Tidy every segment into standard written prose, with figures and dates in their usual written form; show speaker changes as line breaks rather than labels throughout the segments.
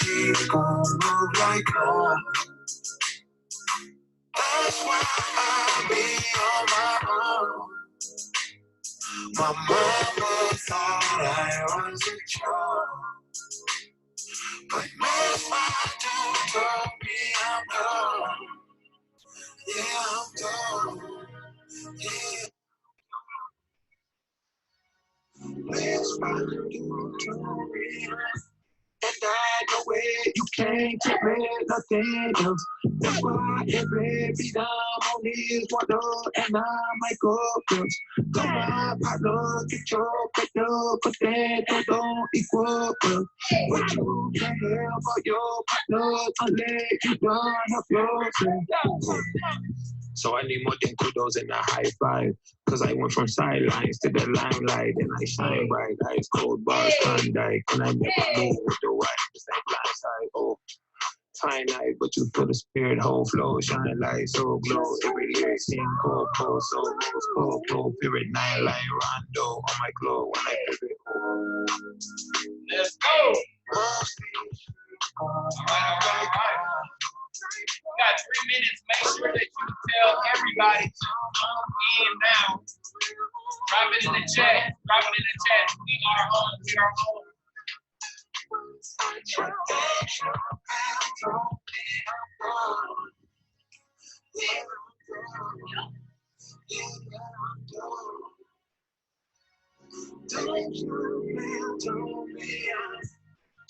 she gon' move like home. That's why I be on my own. My mama thought I was a joke, but Miss Madu told me I'm gone. Yeah, I'm gone. Yeah. Miss Madu told me, and I know it, you can't take me nothing else. That's why every beat I'm on is water, and I might go first. Come on, partner, get your paper, but that don't equal. But you can't help all your partners unless you done help yourself. So I need more than kudos and a high five. Cause I went from sidelines to the limelight, and I shine bright. Ice cold bars, Klondike, and I never move with the white. It's like blind side, oh, finite, but you put a spirit, whole flow, shine light, so glow. Every year, sing cold, cold, so cold, cold, pivot, nine line, rondo on my glow when I pivot.
Let's go. All right. We got 3 minutes. Make sure that you tell everybody to come in now. Drop it in the chat. We are home.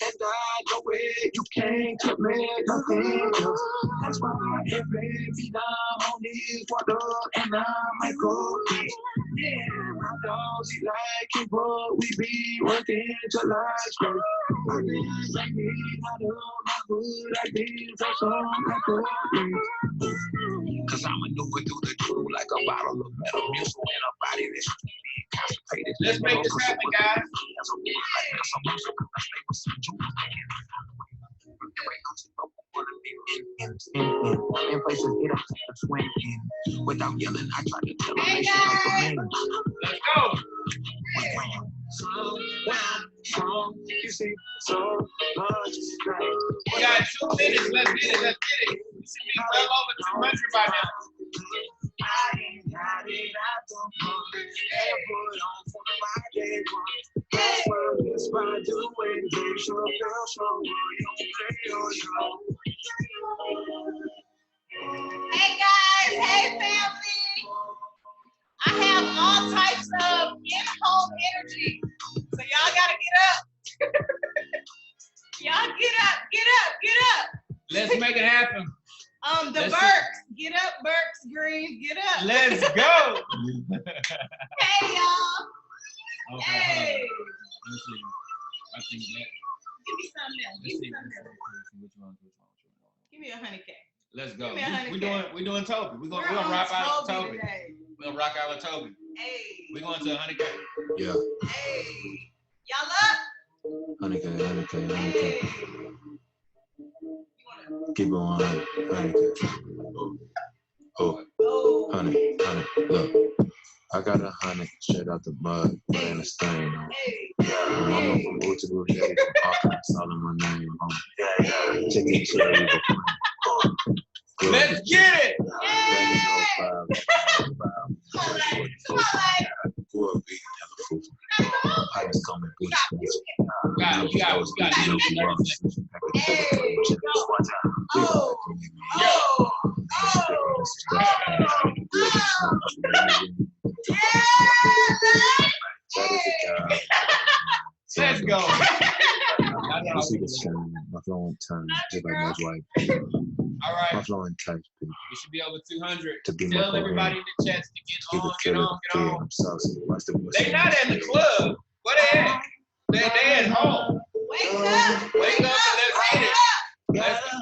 And I know it, you can't take me nothing else. That's why every beat I'm on is water, and I might go fish. Yeah, my dogs eat like it, but we be working July straight. I been banging out of my hood, I been so strong like a place. Cause I'm maneuver through the crew like a bottle of metal music in a body that's constipated.
Let's make this happen, guys.
In places it ain't a swing in. Without yelling, I try to tell them they should like the man.
Let's go.
Strong, you see, so much strength.
We got 2 minutes. Let's get it. We should be well over 200 by now.
I ain't got it, I don't know. Put on for my day one. That's what it's by doing. They sure feel so
Hey guys, hey family. I have all types of in-home energy. So y'all gotta get up. Y'all get up.
Let's make it happen.
The Burks, get up, Burks Green, get up.
Let's go.
Hey y'all.
Okay,
hey.
Let's see. I think that.
Give me something else. Give me something else.
Which one?
Give me 100K.
Let's go.
We're
doing Toby. We're gonna rock out with Toby.
Today.
We're gonna rock out with Toby.
Hey.
We're going to 100K.
Yeah.
Hey. Y'all up?
100K.
Hey.
Keep going, 100K. Oh, 100. Look, I got 100 straight out the mud, but ain't a stain on it. My mama from Booty Daddy from Hawkins, all in my name, homie. Chicken cherry.
Let's get it! Let's go.
My flowing tongue, just like my wife.
All right.
My flowing type.
We should be over 200.
To be
Tell everybody in the chats to get on.
I'm saucy.
They not in the club. Where they at? They at home.
Wake up
and let's get it.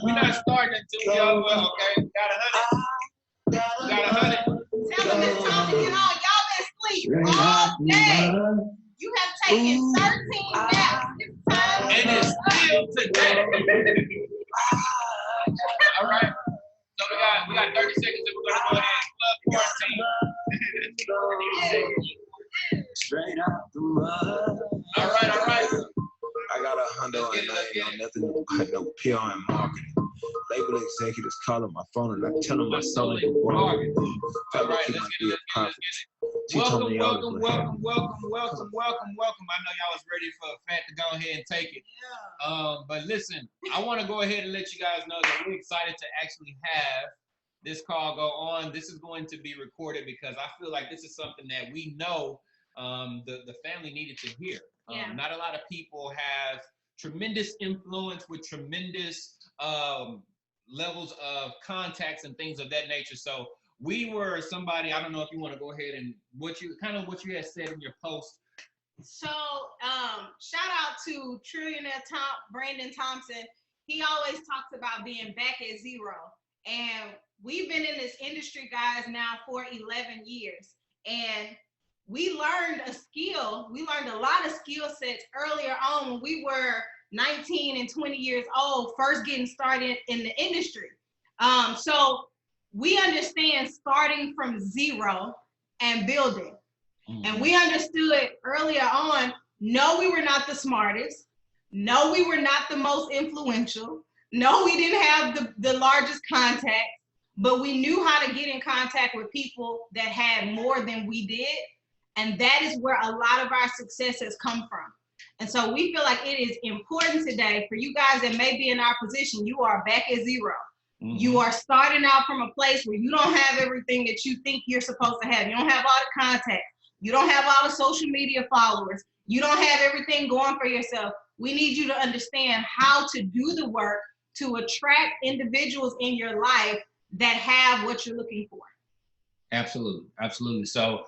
We're not starting until we over, okay? Got 100. We got 100.
Tell them it's time to get on. Y'all been asleep all day. You have taken 13 naps. It's time.
And it's still today. All right. So we got 30 seconds and we're gonna go ahead and club quarantine.
Straight out the mud.
All right.
I got 100 and know nothing about no PR and marketing. Label executives calling my phone and I tell them my soul ain't a bargain. Fabricate might be a prophet.
Welcome. I know y'all was ready for Fat to go ahead and take it. Yeah. But listen, I want to go ahead and let you guys know that we're excited to actually have this call go on. This is going to be recorded because I feel like this is something that we know the family needed to hear. Not a lot of people have tremendous influence with tremendous levels of contacts and things of that nature. So we were somebody, I don't know if you want to go ahead and what you had said in your post.
So shout out to Trillionaire Brandon Thompson. He always talks about being back at zero. And we've been in this industry, guys, now for 11 years. And we learned a skill. We learned a lot of skill sets earlier on when we were 19 and 20 years old, first getting started in the industry. So we understand starting from zero and building. Mm-hmm. And we understood earlier on, no, we were not the smartest. No, we were not the most influential. No, we didn't have the largest contacts, but we knew how to get in contact with people that had more than we did. And that is where a lot of our success has come from. And so we feel like it is important today for you guys that may be in our position. You are back at zero. Mm-hmm. You are starting out from a place where you don't have everything that you think you're supposed to have. You don't have all the contacts. You don't have all the social media followers. You don't have everything going for yourself. We need you to understand how to do the work to attract individuals in your life that have what you're looking for.
Absolutely, absolutely. So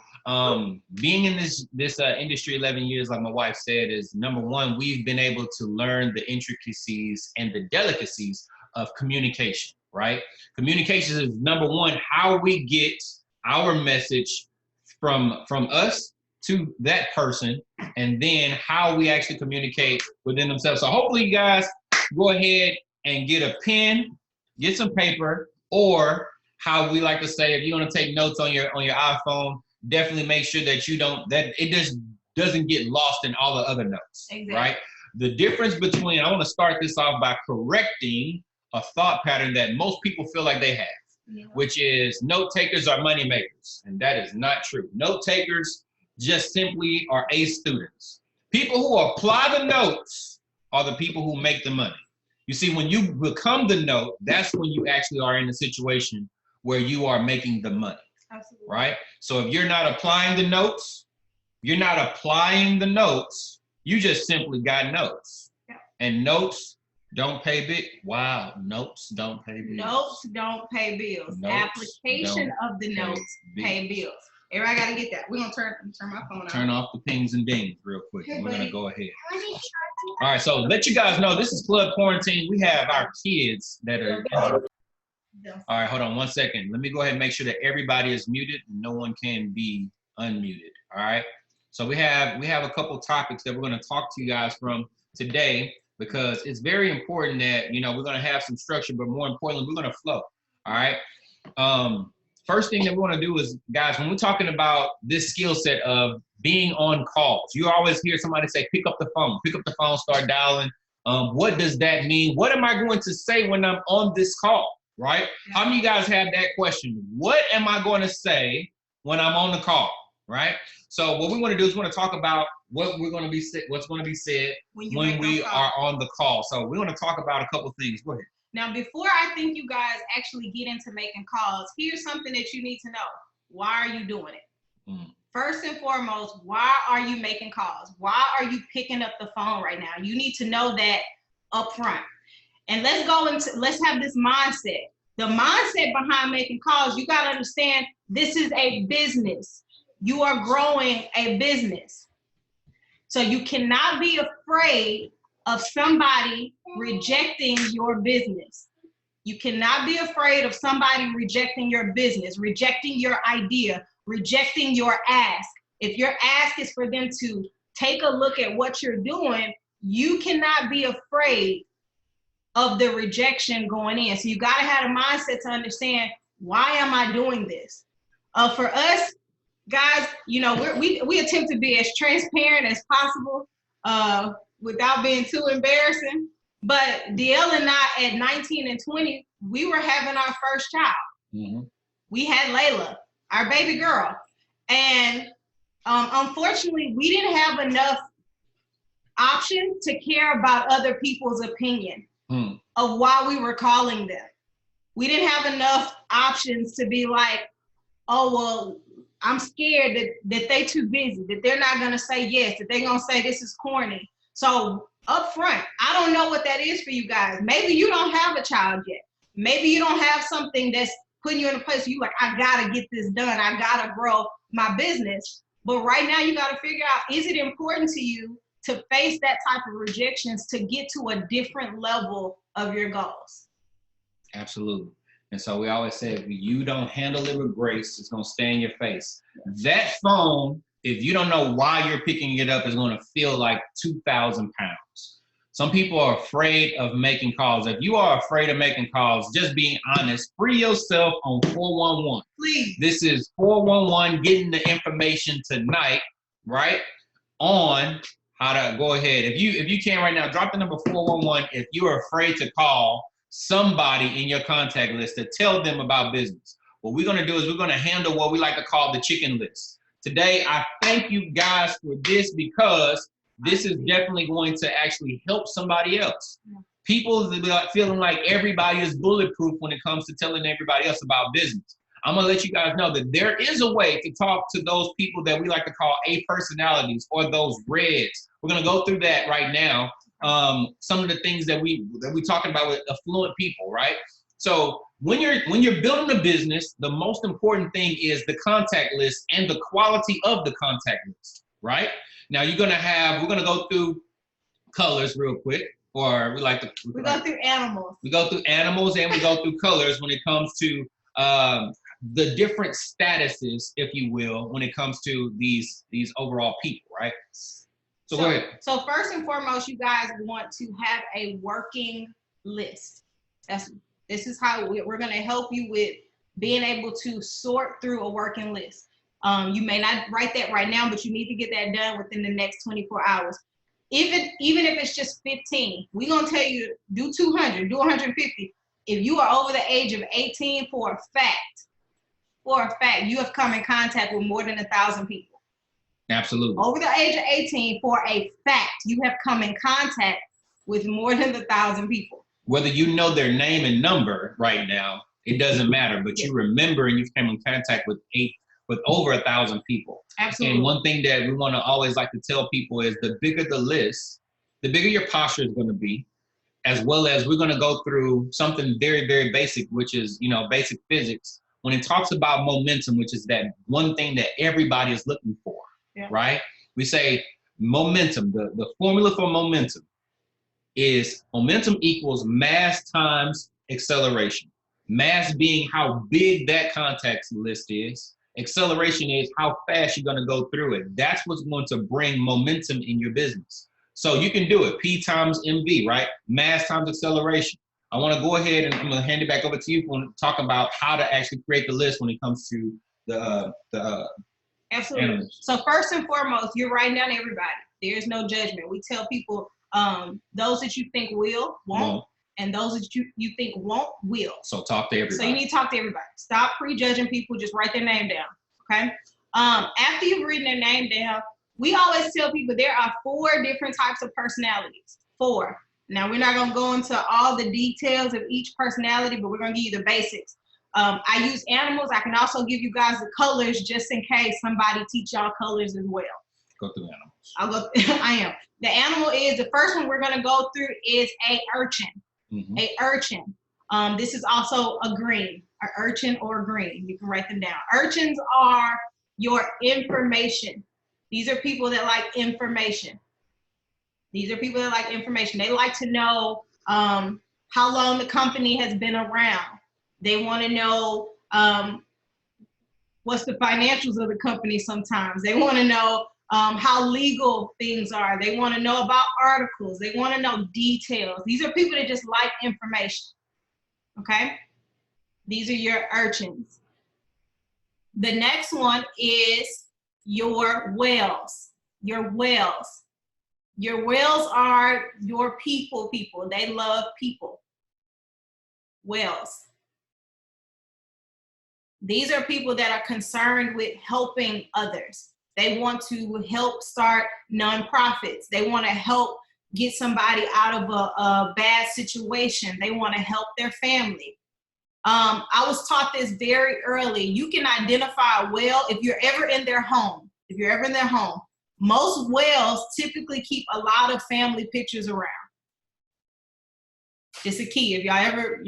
being in this industry 11 years, like my wife said, is number one, we've been able to learn the intricacies and the delicacies of communication, right? Communication is number one, how we get our message from us to that person, and then how we actually communicate within themselves. So hopefully you guys go ahead and get a pen, get some paper, or how we like to say, if you're gonna take notes on your iPhone, definitely make sure that it just doesn't get lost in all the other notes, exactly. Right? The difference between, I wanna start this off by correcting a thought pattern that most people feel like they have, yeah. Which is note takers are money makers, and that is not true. Note takers just simply are A students. People who apply the notes are the people who make the money. You see, when you become the note, that's when you actually are in a situation where you are making the money. Absolutely. Right? So if you're not applying the notes, you just simply got notes. Yeah. And notes don't pay bills. Wow, notes don't pay bills.
Notes don't pay bills. Application of the notes pay bills. Everybody got to get that. We're going to turn my phone off.
Turn off the pings and dings real quick. We're going to go ahead. All right, so let you guys know, this is Club Quarantine. We have our kids that are... All right, hold on 1 second. Let me go ahead and make sure that everybody is muted and no one can be unmuted, all right? So we have a couple topics that we're going to talk to you guys from today, because it's very important that, we're going to have some structure, but more importantly, we're going to flow, all right? First thing that we want to do is, guys, when we're talking about this skill set of being on calls, you always hear somebody say, pick up the phone, start dialing. What does that mean? What am I going to say when I'm on this call, right? How many of you guys have that question? What am I going to say when I'm on the call, right? So what we want to do is we want to talk about what's going to be said when we are on the call. So we want to talk about a couple things. Go ahead.
Now, before I think you guys actually get into making calls, here's something that you need to know. Why are you doing it? Mm. First and foremost, why are you making calls? Why are you picking up the phone right now? You need to know that up front. And let's have this mindset. The mindset behind making calls, you got to understand this is a business. You are growing a business. So you cannot be afraid of somebody rejecting your business. You cannot be afraid of somebody rejecting your business, rejecting your idea, rejecting your ask. If your ask is for them to take a look at what you're doing, you cannot be afraid of the rejection going in. So you got to have a mindset to understand, why am I doing this? For us, guys, we attempt to be as transparent as possible without being too embarrassing. But DL and I at 19 and 20, we were having our first child.
Mm-hmm.
We had Layla, our baby girl. And unfortunately, we didn't have enough option to care about other people's opinion of why we were calling them. We didn't have enough options to be like, oh, well, I'm scared that they too busy, that they're not gonna say yes, that they're gonna say this is corny. So up front, I don't know what that is for you guys. Maybe you don't have a child yet. Maybe you don't have something that's putting you in a place where you like, I gotta get this done. I gotta grow my business. But right now you gotta figure out, is it important to you to face that type of rejections to get to a different level of your goals?
Absolutely. And so we always say, if you don't handle it with grace, it's going to stay in your face. That phone, if you don't know why you're picking it up, is going to feel like 2,000 pounds. Some people are afraid of making calls. If you are afraid of making calls, just being honest, free yourself on 411.
Please.
This is 411, getting the information tonight, right? On how to go ahead. If you can right now, drop the number 411 if you are afraid to call somebody in your contact list to tell them about business. What we're going to do is we're going to handle what we like to call the chicken list. Today, I thank you guys for this, because this is definitely going to actually help somebody else. People feeling like everybody is bulletproof when it comes to telling everybody else about business. I'm going to let you guys know that there is a way to talk to those people that we like to call A personalities, or those reds. We're going to go through that right now. Some of the things that we talking about with affluent people, right? So when you're building a business, the most important thing is the contact list and the quality of the contact list, right? Now we're gonna go through colors real quick, or we go
through animals.
We go through animals and we go through colors when it comes to the different statuses, if you will, when it comes to these overall people, right? So go ahead.
So first and foremost, you guys want to have a working list. This is how we're going to help you with being able to sort through a working list. You may not write that right now, but you need to get that done within the next 24 hours. Even if it's just 15, we're going to tell you do 200, do 150. If you are over the age of 18, for a fact, you have come in contact with more than 1,000 people.
Absolutely.
Over the age of 18, for a fact, you have come in contact with more than 1,000 people.
Whether you know their name and number right now, it doesn't matter, but you remember and you've come in contact with over 1,000 people.
Absolutely.
And one thing that we want to always like to tell people is, the bigger the list, the bigger your posture is going to be, as well as we're going to go through something very, very basic, which is, basic physics. When it talks about momentum, which is that one thing that everybody is looking for. Yeah. Right? We say momentum, the formula for momentum is momentum equals mass times acceleration. Mass being how big that contact list is. Acceleration is how fast you're going to go through it. That's what's going to bring momentum in your business. So you can do it. P times MV, right? Mass times acceleration. I want to go ahead and I'm going to hand it back over to you for talking about how to actually create the list when it comes to the
Absolutely.
animals.
So first and foremost, you're writing down everybody. There's no judgment. We tell people those that you think won't, and those that you think won't, will.
So talk to everybody.
So you need to talk to everybody. Stop prejudging people. Just write their name down, okay? After you've written their name down, we always tell people there are 4 different types of personalities. 4. Now, we're not going to go into all the details of each personality, but we're going to give you the basics. I use animals. I can also give you guys the colors just in case somebody teach y'all colors as well.
Go through animals.
I am. The animal is, the first one we're going to go through is a urchin. Mm-hmm. A urchin. This is also a green, an urchin or green. You can write them down. Urchins are your information. These are people that like information. They like to know how long the company has been around. They want to know what's the financials of the company sometimes. They want to know how legal things are. They want to know about articles. They want to know details. These are people that just like information, okay? These are your urchins. The next one is your whales. Your whales. Your whales are your people. They love people. Whales. These are people that are concerned with helping others. They want to help start nonprofits. They want to help get somebody out of a bad situation. They want to help their family. I was taught this very early. You can identify a whale if you're ever in their home. Most whales typically keep a lot of family pictures around. Just a key. If y'all ever,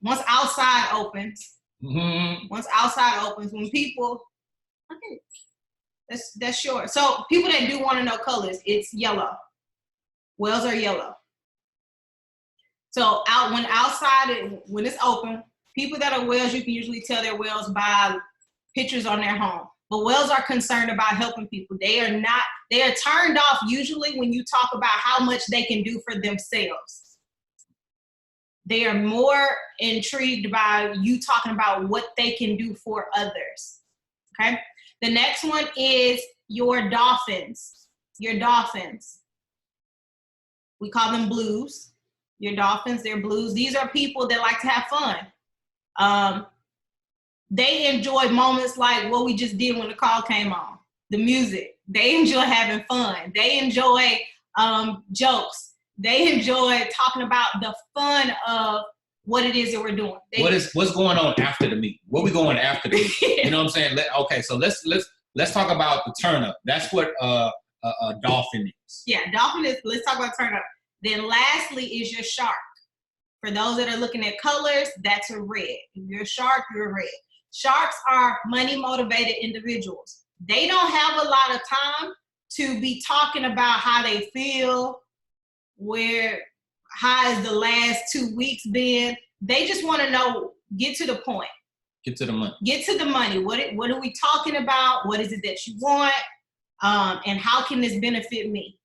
once outside opens, when people, okay, that's short. So people that do want to know colors, it's yellow. Whales are yellow. So when it's open, people that are whales, you can usually tell they're whales by pictures on their home. But whales are concerned about helping people. They are turned off usually when you talk about how much they can do for themselves. They are more intrigued by you talking about what they can do for others. Okay? The next one is your dolphins. Your dolphins. We call them blues. Your dolphins, they're blues. These are people that like to have fun. They enjoy moments like what we just did when the call came on, the music. They enjoy having fun. They enjoy jokes. They enjoy talking about the fun of what it is that we're doing.
What's going on after the meet? What we going after the meet? You know what I'm saying? Okay, so let's talk about the turn up. That's what a dolphin is.
Yeah, dolphin is. Let's talk about turn up. Then lastly is your shark. For those that are looking at colors, that's a red. If you're a shark, you're a red. Sharks are money-motivated individuals. They don't have a lot of time to be talking about how they feel, how has the last 2 weeks been. They just want to know, get to the point.
Get to the money.
Get to the money. What are we talking about? What is it that you want? And how can this benefit me?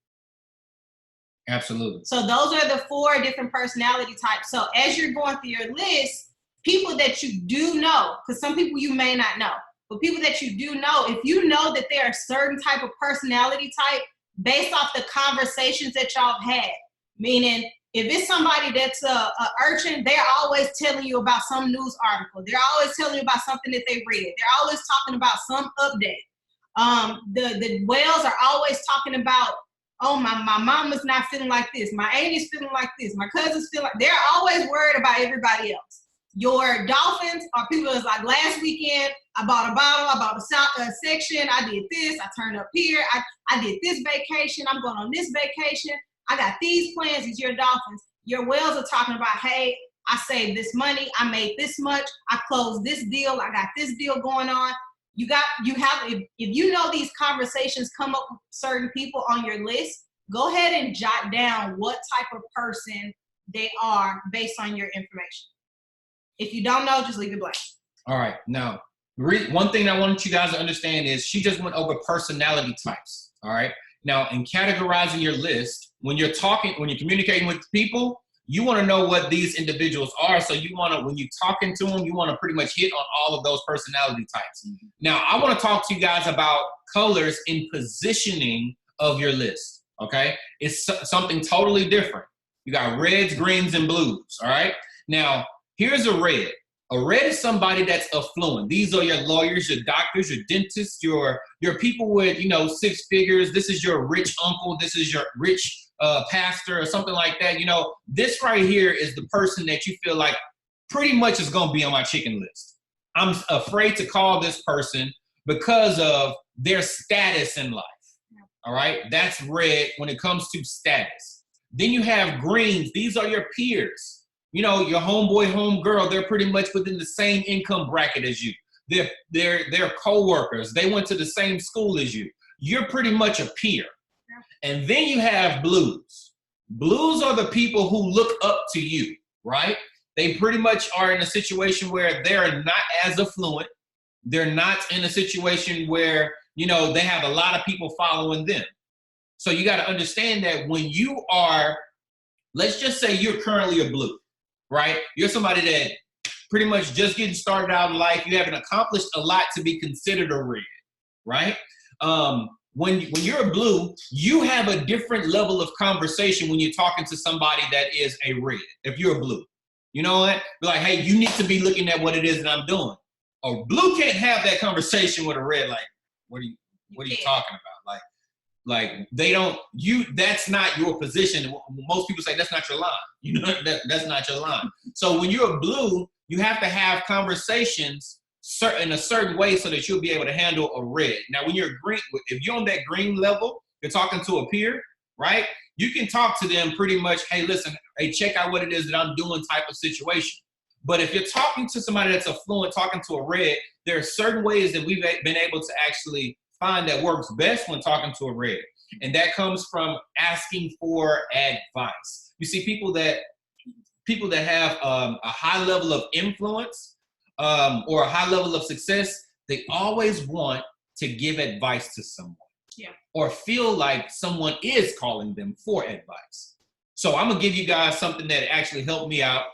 Absolutely.
So those are the 4 different personality types. So as you're going through your list, people that you do know, because some people you may not know, but people that you do know, if you know that they're a certain type of personality type based off the conversations that y'all have had, meaning if it's somebody that's a urchin, they're always telling you about some news article. They're always telling you about something that they read. They're always talking about some update. The whales are always talking about, oh, my mama's not feeling like this. My auntie's feeling like this. My cousins feel like, they're always worried about everybody else. Your dolphins are people that's like, last weekend, I bought a bottle, I bought a section, I did this, I turned up here, I did this vacation, I'm going on this vacation, I got these plans. These are your dolphins. Your whales are talking about, hey, I saved this money, I made this much, I closed this deal, I got this deal going on. If you know these conversations come up with certain people on your list, go ahead and jot down what type of person they are based on your information. If you don't know, just leave it blank.
All right. Now, one thing I want you guys to understand is she just went over personality types. All right. Now, in categorizing your list, when you're communicating with people, you want to know what these individuals are. So you want to, when you're talking to them, you want to pretty much hit on all of those personality types. Mm-hmm. Now, I want to talk to you guys about colors in positioning of your list. Okay. It's something totally different. You got reds, greens, and blues. All right. Now, here's a red. A red is somebody that's affluent. These are your lawyers, your doctors, your dentists, your people with, 6 figures. This is your rich uncle. This is your rich pastor or something like that. This right here is the person that you feel like pretty much is going to be on my chicken list. I'm afraid to call this person because of their status in life. All right. That's red when it comes to status. Then you have greens. These are your peers. Your homeboy, homegirl, they're pretty much within the same income bracket as you. They're co-workers. They went to the same school as you. You're pretty much a peer. And then you have blues. Blues are the people who look up to you, right? They pretty much are in a situation where they're not as affluent. They're not in a situation where, they have a lot of people following them. So you got to understand that when you are, let's just say you're currently a blue, right? You're somebody that pretty much just getting started out in life. You haven't accomplished a lot to be considered a red, right? when you're a blue, you have a different level of conversation when you're talking to somebody that is a red. If you're a blue, you know what? Be like, hey, you need to be looking at what it is that I'm doing. A blue can't have that conversation with a red. Like, what are you talking about? Like they don't. That's not your position. Most people say that's not your line. You know, that's not your line. So when you're a blue, you have to have conversations in a certain way so that you'll be able to handle a red. Now, when you're green, if you're on that green level, you're talking to a peer, right? You can talk to them pretty much, hey, listen, hey, check out what it is that I'm doing type of situation. But if you're talking to somebody that's affluent, talking to a red, there are certain ways that we've been able to actually find that works best when talking to a red. And that comes from asking for advice. You see, people that have a high level of influence or a high level of success, they always want to give advice to someone.
Yeah.
Or feel like someone is calling them for advice. So I'm gonna give you guys something that actually helped me out.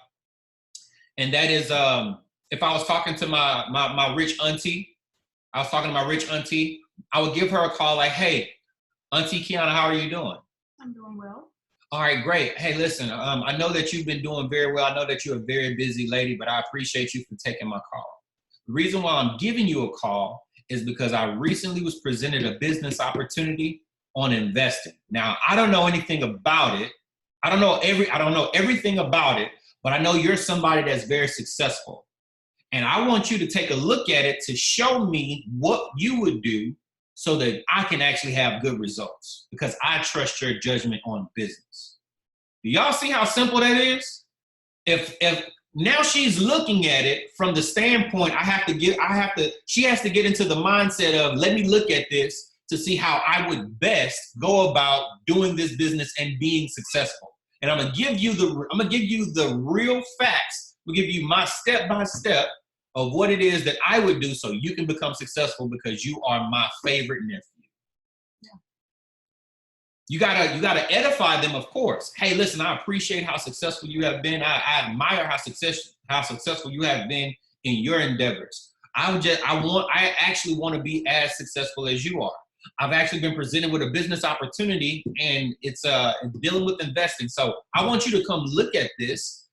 And that is if I was talking to my rich auntie, I would give her a call like, hey, Auntie Quiana, how are you doing?
I'm doing well.
All right, great. Hey, listen, I know that you've been doing very well. I know that you're a very busy lady, but I appreciate you for taking my call. The reason why I'm giving you a call is because I recently was presented a business opportunity on investing. Now, I don't know anything about it. I don't know everything about it, but I know you're somebody that's very successful. And I want you to take a look at it to show me what you would do so that I can actually have good results, because I trust your judgment on business. Do y'all see how simple that is? If now she's looking at it from the standpoint, she has to get into the mindset of, let me look at this to see how I would best go about doing this business and being successful. And I'm gonna give you the real facts. I'm gonna give you my step-by-step of what it is that I would do so you can become successful, because you are my favorite nephew.
Yeah.
You gotta edify them, of course. Hey, listen, I appreciate how successful you have been. I admire how successful you have been in your endeavors. I actually want to be as successful as you are. I've actually been presented with a business opportunity, and it's dealing with investing. So I want you to come look at this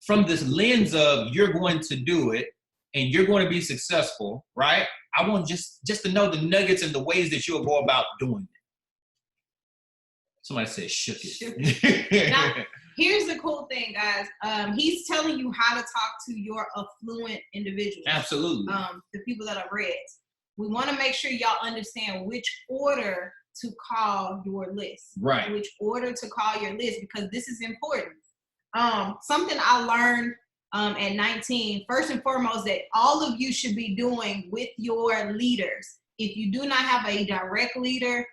from this lens of, you're going to do it and you're going to be successful, right? I want just to know the nuggets and the ways that you'll go about doing it. Somebody said shook it.
Now, here's the cool thing, guys. He's telling you how to talk to your affluent individuals.
Absolutely.
The people that are reds. We want to make sure y'all understand which order to call your list.
Right.
Which order to call your list, because this is important. Something I learned at 19, first and foremost, that all of you should be doing with your leaders. If you do not have a direct leader,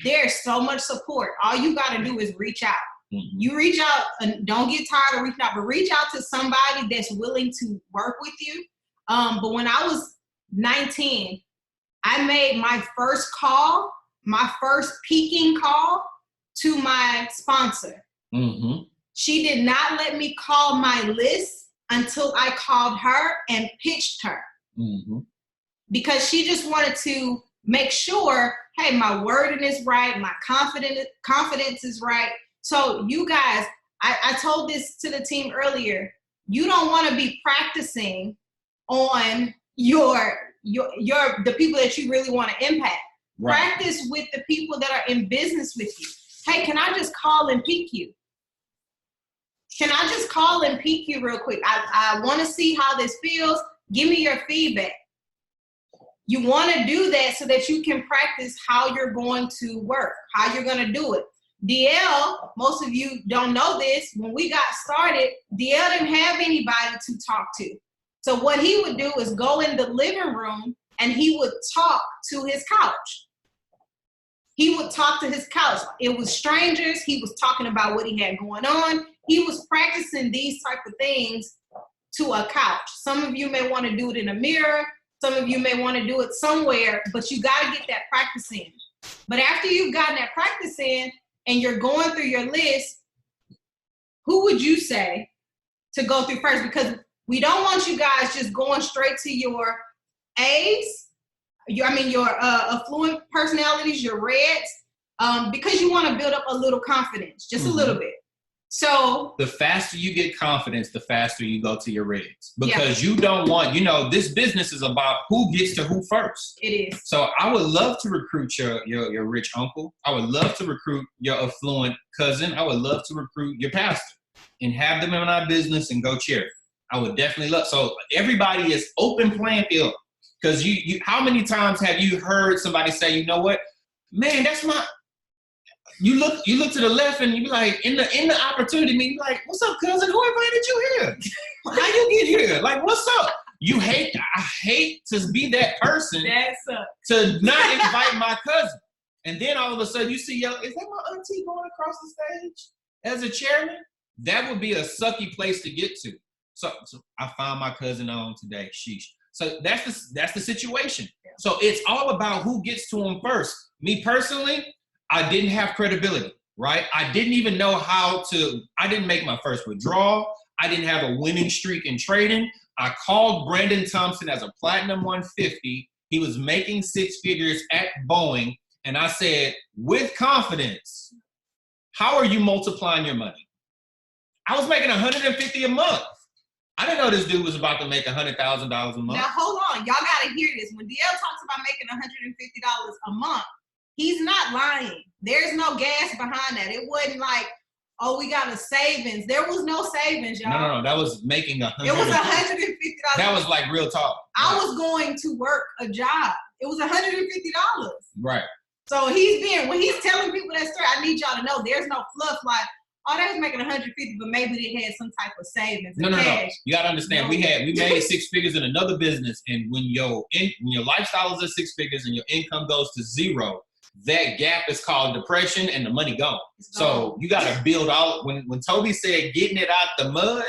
there's so much support. All you got to do is reach out.
Mm-hmm.
You reach out, and don't get tired of reaching out, but reach out to somebody that's willing to work with you. But when I was 19, I made my first call, my first peaking call to my sponsor.
Mm-hmm.
She did not let me call my list until I called her and pitched her.
Mm-hmm.
Because she just wanted to make sure, hey, my wording is right, my confidence is right. So you guys, I told this to the team earlier, you don't want to be practicing on the people that you really want to impact. Right. Practice with the people that are in business with you. Hey, can I just call and peek you? Can I just call and peek you real quick? I want to see how this feels. Give me your feedback. You want to do that so that you can practice how you're going to work, how you're going to do it. DL, most of you don't know this. When we got started, DL didn't have anybody to talk to. So what he would do is go in the living room and he would talk to his couch. He would talk to his couch. It was strangers. He was talking about what he had going on. He was practicing these type of things to a couch. Some of you may want to do it in a mirror. Some of you may want to do it somewhere, but you got to get that practice in. But after you've gotten that practice in and you're going through your list, who would you say to go through first? Because we don't want you guys just going straight to your A's, your affluent personalities, your reds, because you want to build up a little confidence, just a little bit. So
the faster you get confidence, the faster you go to your reds, because you don't want, this business is about who gets to who first.
It is.
So I would love to recruit your rich uncle. I would love to recruit your affluent cousin. I would love to recruit your pastor and have them in our business and go cheer. I would definitely love. So everybody is open playing field, because you how many times have you heard somebody say, you know what, man, that's my. You look to the left and you be like, in the opportunity meeting, you're like, what's up, cousin? Who invited you here? How you get here? Like, what's up? I hate to be that person to not invite my cousin. And then all of a sudden you see, is that my auntie going across the stage as a chairman? That would be a sucky place to get to. So I found my cousin on today. Sheesh. So that's the situation. Yeah. So it's all about who gets to him first. Me personally, I didn't have credibility, right? I didn't even know I didn't make my first withdrawal. I didn't have a winning streak in trading. I called Brandon Thompson as a Platinum 150. He was making 6 figures at Boeing. And I said, with confidence, how are you multiplying your money? I was making $150 a month. I didn't know this dude was about to make $100,000 a month.
Now, hold on. Y'all got to hear this. When DL talks about making $150 a month, he's not lying. There's no gas behind that. It wasn't like, oh, we got a savings. There was no savings, y'all.
No. That was making $150.
It was $150.
That was like real talk.
I was going to work a job. It was $150.
Right.
So when he's telling people that story, I need y'all to know there's no fluff like, oh, they was making $150, but maybe they had some type of savings.
No. You gotta understand, we made 6 figures in another business, and when your lifestyle is at 6 figures and your income goes to 0, that gap is called depression, and the money gone. So you got to build all. When Toby said getting it out the mud,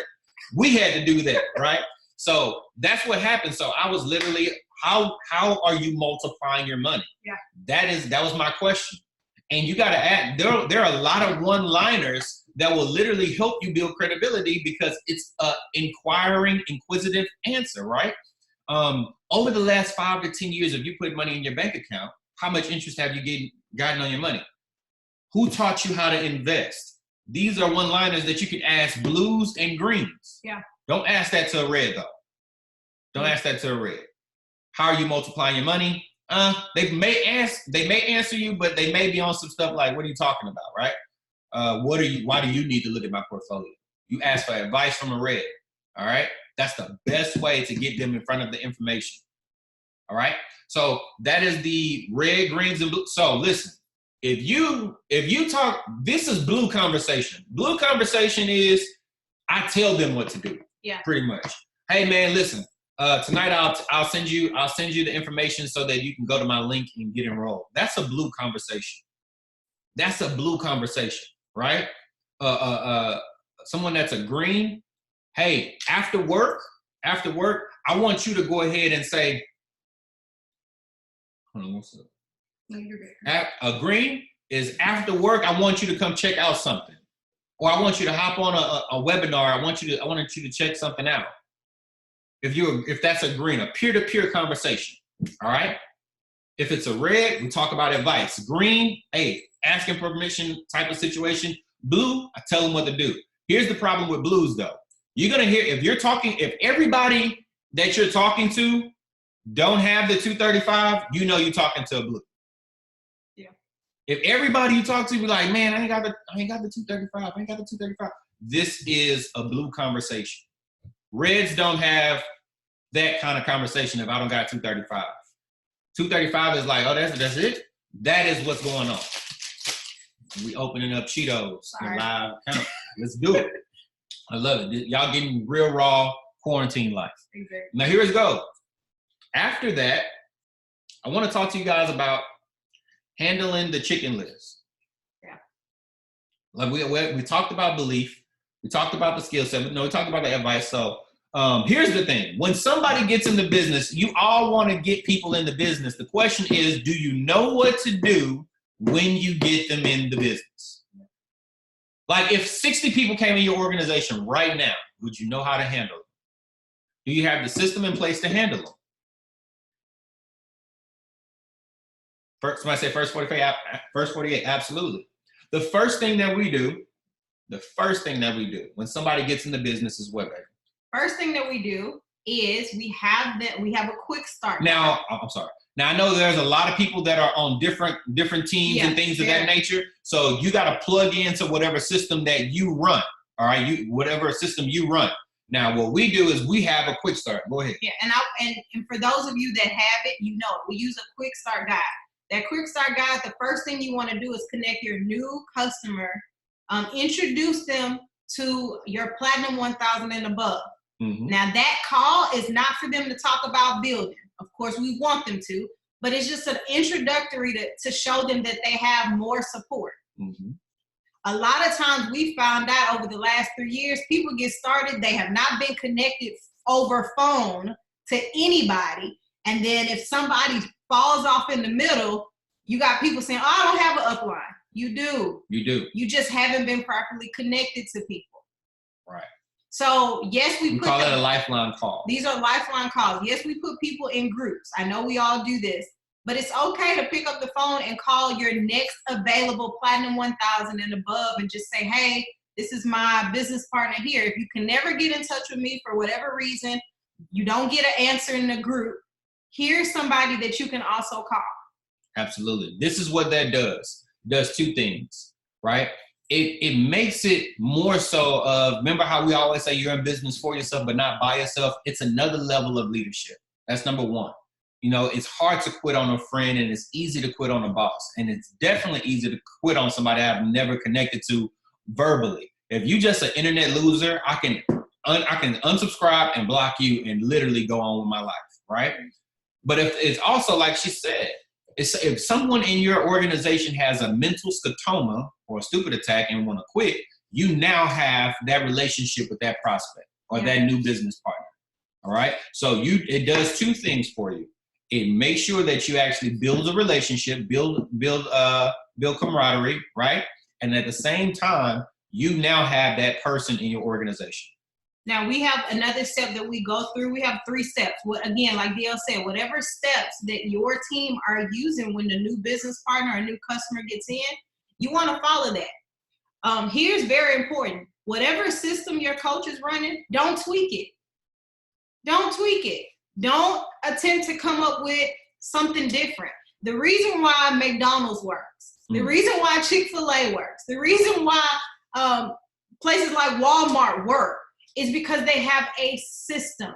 we had to do that, right? So that's what happened. So I was literally, how are you multiplying your money? Yeah. That was my question. And you got to add, there are a lot of one-liners that will literally help you build credibility, because it's a inquisitive answer, right? Over the last 5 to 10 years, if you put money in your bank account, how much interest have you gotten on your money? Who taught you how to invest? These are one-liners that you can ask blues and greens. Yeah. Don't ask that to a red, though. Don't ask that to a red. How are you multiplying your money? They may answer you, but they may be on some stuff like, what are you talking about, right? Why do you need to look at my portfolio? You ask for advice from a red, all right? That's the best way to get them in front of the information, all right? So that is the red, greens, and blue. So listen, if you talk, this is blue conversation. Blue conversation is, I tell them what to do. Yeah. Pretty much. Hey man, listen, tonight I'll send you the information so that you can go to my link and get enrolled. That's a blue conversation. That's a blue conversation, right? Someone that's a green, hey, after work, I want you to go ahead and say, hold on, what's up? No, you're good. A green is after work, I want you to come check out something. Or I want you to hop on a webinar. I want you to check something out. If that's a green, a peer-to-peer conversation, all right? If it's a red, we talk about advice. Green, hey, asking permission type of situation. Blue, I tell them what to do. Here's the problem with blues, though. You're gonna hear, if everybody that you're talking to don't have the 235, you know you're talking to a blue. Yeah. If everybody you talk to be like, man, I ain't got the 235, this is a blue conversation. Reds don't have that kind of conversation if I don't got 235. 235 is like, oh, that's it? That is what's going on. We opening up Cheetos in live account. Let's do it. I love it. Y'all getting real raw quarantine life. Exactly. Now here it goes. After that, I want to talk to you guys about handling the chicken list. Yeah. Like we talked about belief. We talked about the skill set. No, we talked about the advice. So here's the thing. When somebody gets in the business, you all want to get people in the business. The question is, do you know what to do when you get them in the business? Like if 60 people came in your organization right now, would you know how to handle them? Do you have the system in place to handle them? First, somebody say first 48, absolutely. The first thing that we do when somebody gets in the business is what, baby?
First thing that we do is we have a quick start.
Now, I'm sorry. Now, I know there's a lot of people that are on different teams and things of that nature. So you got to plug into whatever system that you run. All right, whatever system you run. Now, what we do is we have a quick start. Go ahead.
Yeah, and for those of you that have it, you know it. We use a quick start guide. That quick start guide, the first thing you want to do is connect your new customer, introduce them to your Platinum 1000 and above. Mm-hmm. Now, that call is not for them to talk about building. Of course, we want them to, but it's just an introductory to show them that they have more support. Mm-hmm. A lot of times we found out over the last 3 years, people get started, they have not been connected over phone to anybody. And then if somebody falls off in the middle, you got people saying, oh, I don't have an upline. You do.
You do.
You just haven't been properly connected to people.
Right.
So yes, we
call it a lifeline call.
These are lifeline calls. Yes, we put people in groups. I know we all do this, but it's okay to pick up the phone and call your next available Platinum 1000 and above and just say, hey, this is my business partner here. If you can never get in touch with me for whatever reason, you don't get an answer in the group, here's somebody that you can also call.
Absolutely. This is what that does. It does two things, right? It makes it more so of, remember how we always say you're in business for yourself, but not by yourself? It's another level of leadership. That's number one. You know, it's hard to quit on a friend and it's easy to quit on a boss. And it's definitely easy to quit on somebody I've never connected to verbally. If you just an internet loser, I can unsubscribe and block you and literally go on with my life, right? But if it's also like she said, if someone in your organization has a mental scotoma or a stupid attack and want to quit, you now have that relationship with that prospect or that new business partner. All right. So it does two things for you. It makes sure that you actually build a relationship, build camaraderie, right? And at the same time, you now have that person in your organization.
Now, we have another step that we go through. We have 3 steps. Again, like DL said, whatever steps that your team are using when the new business partner or new customer gets in, you want to follow that. Here's very important. Whatever system your coach is running, don't tweak it. Don't tweak it. Don't attempt to come up with something different. The reason why McDonald's works, the reason why Chick-fil-A works, the reason why places like Walmart work, is because they have a system.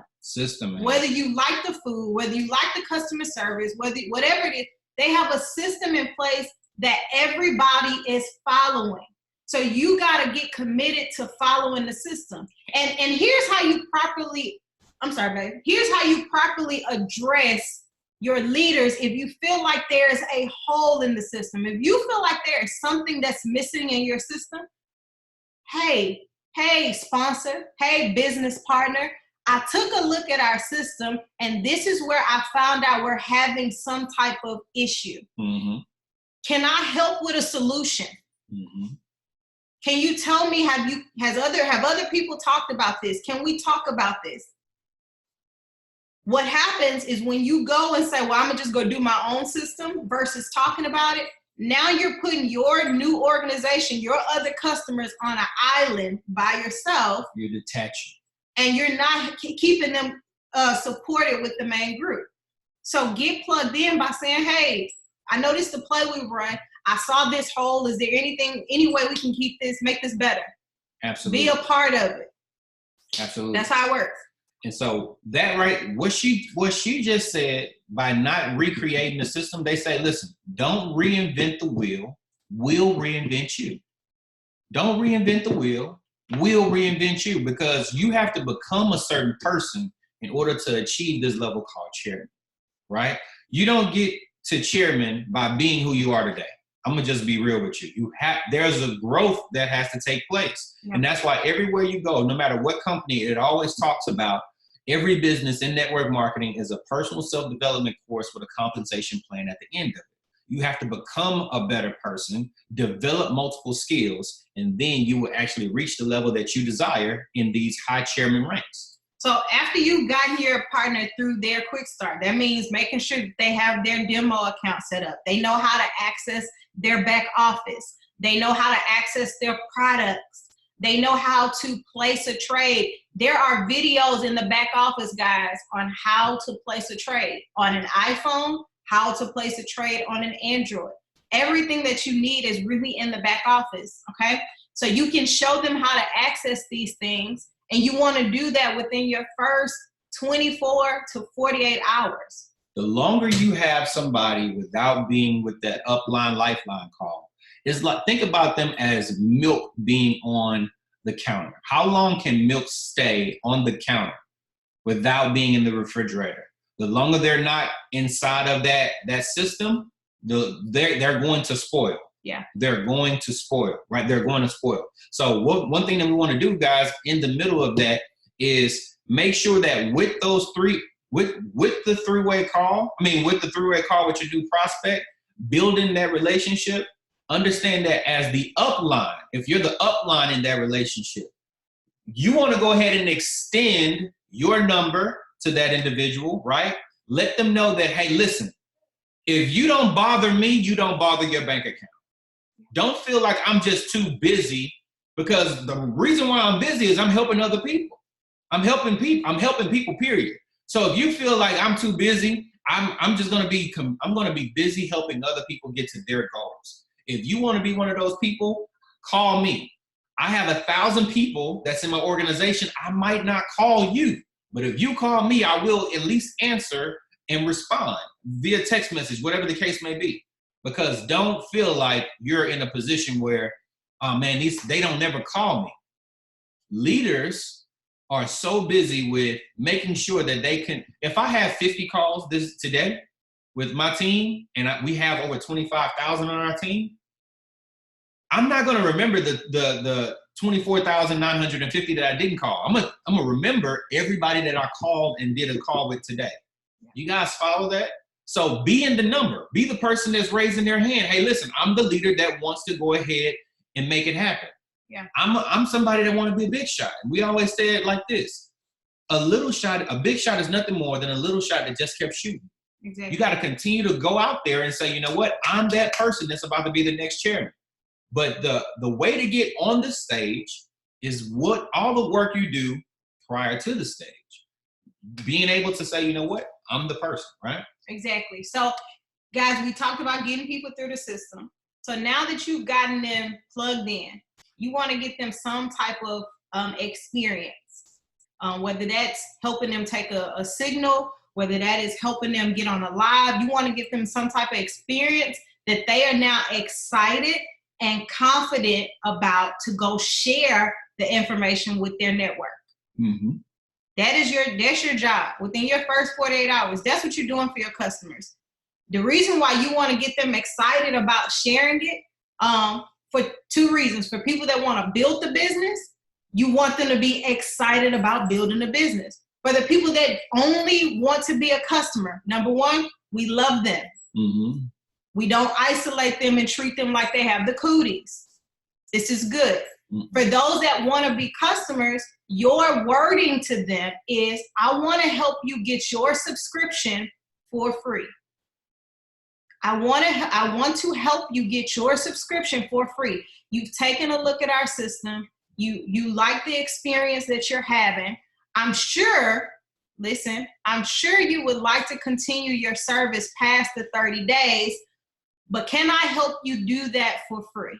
Man.
Whether you like the food, whether you like the customer service, whatever it is, they have a system in place that everybody is following. So you got to get committed to following the system. And here's how you properly, here's how you properly address your leaders if you feel like there's a hole in the system. If you feel like there is something that's missing in your system, hey, sponsor, hey, business partner, I took a look at our system and this is where I found out we're having some type of issue. Mm-hmm. Can I help with a solution? Mm-hmm. Can you tell me, have other people talked about this? Can we talk about this? What happens is when you go and say, well, I'm gonna just go do my own system versus talking about it, now you're putting your new organization, your other customers on an island by yourself.
You're detaching.
And you're not keeping them supported with the main group. So get plugged in by saying, hey, I noticed the play we run. I saw this hole. Is there any way we can make this better?
Absolutely.
Be a part of it.
Absolutely.
That's how it works.
And so that what she just said, by not recreating the system, they say, listen, don't reinvent the wheel. We'll reinvent you. Don't reinvent the wheel. We'll reinvent you, because you have to become a certain person in order to achieve this level called chairman, right? You don't get to chairman by being who you are today. I'm gonna just be real with you. There's a growth that has to take place. Yeah. And that's why everywhere you go, no matter what company, it always talks about every business in network marketing is a personal self-development course with a compensation plan at the end of it. You have to become a better person, develop multiple skills, and then you will actually reach the level that you desire in these high chairman ranks.
So after you've gotten your partner through their quick start, that means making sure that they have their demo account set up. They know how to access their back office. They know how to access their products. They know how to place a trade. There are videos in the back office, guys, on how to place a trade on an iPhone, how to place a trade on an Android. Everything that you need is really in the back office, okay? So you can show them how to access these things, and you want to do that within your first 24 to 48 hours.
The longer you have somebody without being with that upline lifeline call, it's like, think about them as milk being on the counter. How long can milk stay on the counter without being in the refrigerator? The longer they're not inside of that system, they're going to spoil.
Yeah. They're
going to spoil, right? They're going to spoil. So one thing that we want to do, guys, in the middle of that is make sure that with those with the three-way call with your new prospect, building that relationship, understand that as the upline, if you're the upline in that relationship, you want to go ahead and extend your number to that individual, right? Let them know that, hey, listen, if you don't bother me, you don't bother your bank account. Don't feel like I'm just too busy, because the reason why I'm busy is I'm helping other people. I'm helping people, period. So if you feel like I'm too busy, I'm going to be busy helping other people get to their goals. If you want to be one of those people, call me. I have 1,000 people that's in my organization. I might not call you, but if you call me, I will at least answer and respond via text message, whatever the case may be. Because don't feel like you're in a position where, oh man, they don't never call me. Leaders are so busy with making sure that they can, if I have 50 calls today with my team, and we have over 25,000 on our team, I'm not going to remember the 24,950 that I didn't call. I'm gonna remember everybody that I called and did a call with today. You guys follow that? So be in the number. Be the person that's raising their hand. Hey, listen, I'm the leader that wants to go ahead and make it happen.
Yeah.
I'm somebody that want to be a big shot. We always say it like this: a big shot is nothing more than a little shot that just kept shooting.
Exactly.
You got to continue to go out there and say, you know what? I'm that person that's about to be the next chairman. But the way to get on the stage is what all the work you do prior to the stage. Being able to say, you know what? I'm the person, right?
Exactly. So, guys, we talked about getting people through the system. So now that you've gotten them plugged in, you want to get them some type of experience, whether that's helping them take a signal, whether that is helping them get on a live. You want to get them some type of experience that they are now excited and confident about to go share the information with their network.
Mm-hmm.
That's your job within your first 48 hours. That's what you're doing for your customers. The reason why you want to get them excited about sharing it, for two reasons. For people that want to build the business, you want them to be excited about building the business. For the people that only want to be a customer, number one, we love them.
Mm-hmm.
We don't isolate them and treat them like they have the cooties. This is good. For those that want to be customers, your wording to them is, I want to help you get your subscription for free. I want to help you get your subscription for free. You've taken a look at our system. You like the experience that you're having. I'm sure you would like to continue your service past the 30 days, but can I help you do that for free?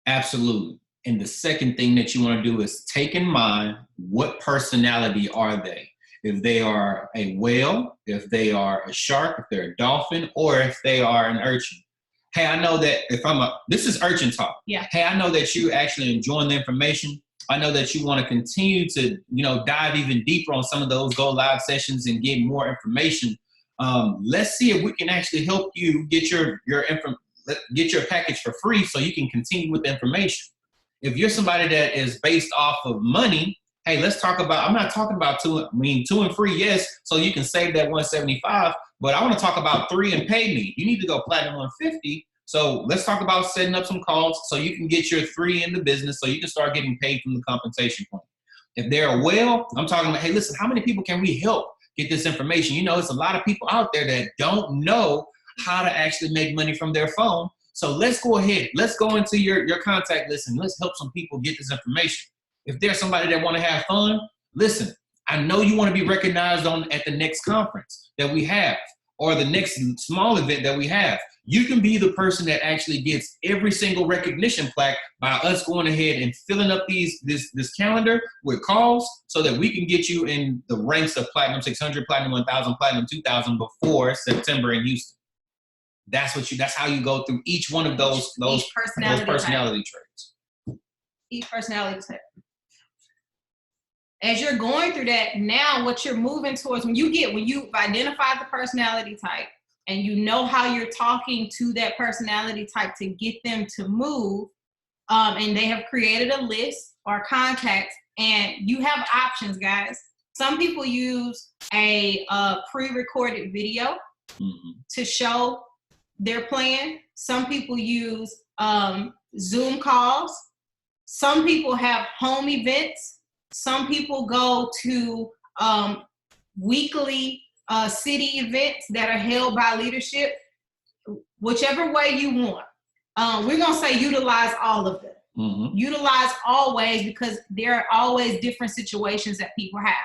Absolutely. And the second thing that you want to do is take in mind, what personality are they? If they are a whale, if they are a shark, if they're a dolphin, or if they are an urchin. Hey, I know that this is urchin talk.
Yeah.
Hey, I know that you actually enjoying the information. I know that you want to continue to, dive even deeper on some of those go live sessions and get more information. Let's see if we can actually help you get your package for free so you can continue with the information. If you're somebody that is based off of money, hey, let's talk about, I'm not talking about two and free, yes, so you can save that $175, but I want to talk about 3 and pay me. You need to go platinum 150. So let's talk about setting up some calls so you can get your 3 in the business so you can start getting paid from the compensation point.
If they're a whale, I'm talking about, hey, listen, how many people can we help get this information? You know, it's a lot of people out there that don't know how to actually make money from their phone. So let's go ahead. Let's go into your contact list and let's help some people get this information. If there's somebody that want to have fun, listen, I know you want to be recognized at the next conference that we have or the next small event that we have. You can be the person that actually gets every single recognition plaque by us going ahead and filling up this calendar with calls so that we can get you in the ranks of Platinum 600, Platinum 1000, Platinum 2000 before September in Houston. That's how you go through each one of those personality traits.
Each personality type. As you're going through that, now what you're moving towards, when you've identified the personality type and you know how you're talking to that personality type to get them to move, and they have created a list or contacts, and you have options, guys. Some people use a pre-recorded video to show their plan. Some people use Zoom calls. Some people have home events. Some people go to weekly city events that are held by leadership. Whichever way you want. We're going to say utilize all of them. Utilize always, because there are always different situations that people have.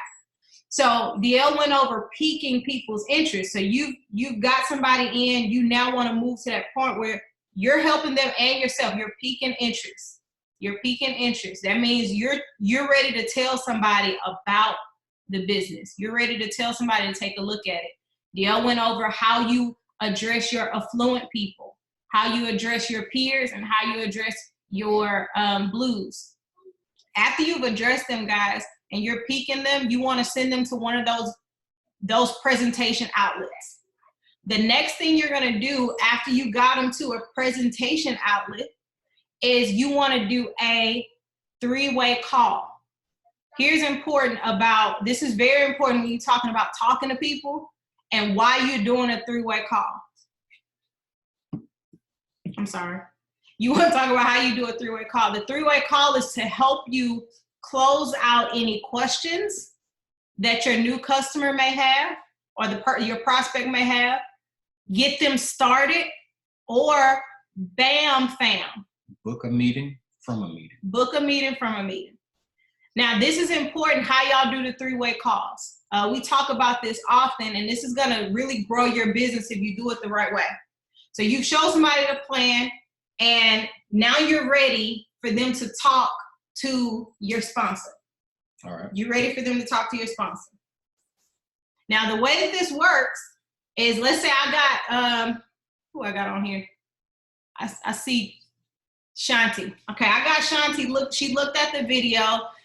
So DL went over piquing people's interest. So you've got somebody in, you now want to move to that point where you're helping them and yourself. You're piquing interest. You're piquing interest. That means you're ready to tell somebody about the business. You're ready to tell somebody to take a look at it. DL went over how you address your affluent people, how you address your peers, and how you address your blues. After you've addressed them, guys, and you're piquing them, you want to send them to one of those presentation outlets. The next thing you're going to do after you got them to a presentation outlet is you want to do a 3-way call. This is very important when you're talking about talking to people and why you're doing a 3-way call. I'm sorry. You want to talk about how you do a 3-way call. The 3-way call is to help you close out any questions that your new customer may have or your prospect may have, get them started, or bam, fam.
Book a meeting from a meeting.
Book a meeting from a meeting. Now, this is important, how y'all do the 3-way calls. We talk about this often, and this is going to really grow your business if you do it the right way. So you show somebody the plan, and now you're ready for them to talk to your sponsor.
All right.
You're ready for them to talk to your sponsor. Now, the way that this works is, let's say I got, who I got on here? I see Shanti. Okay, I got Shanti. She looked at the video.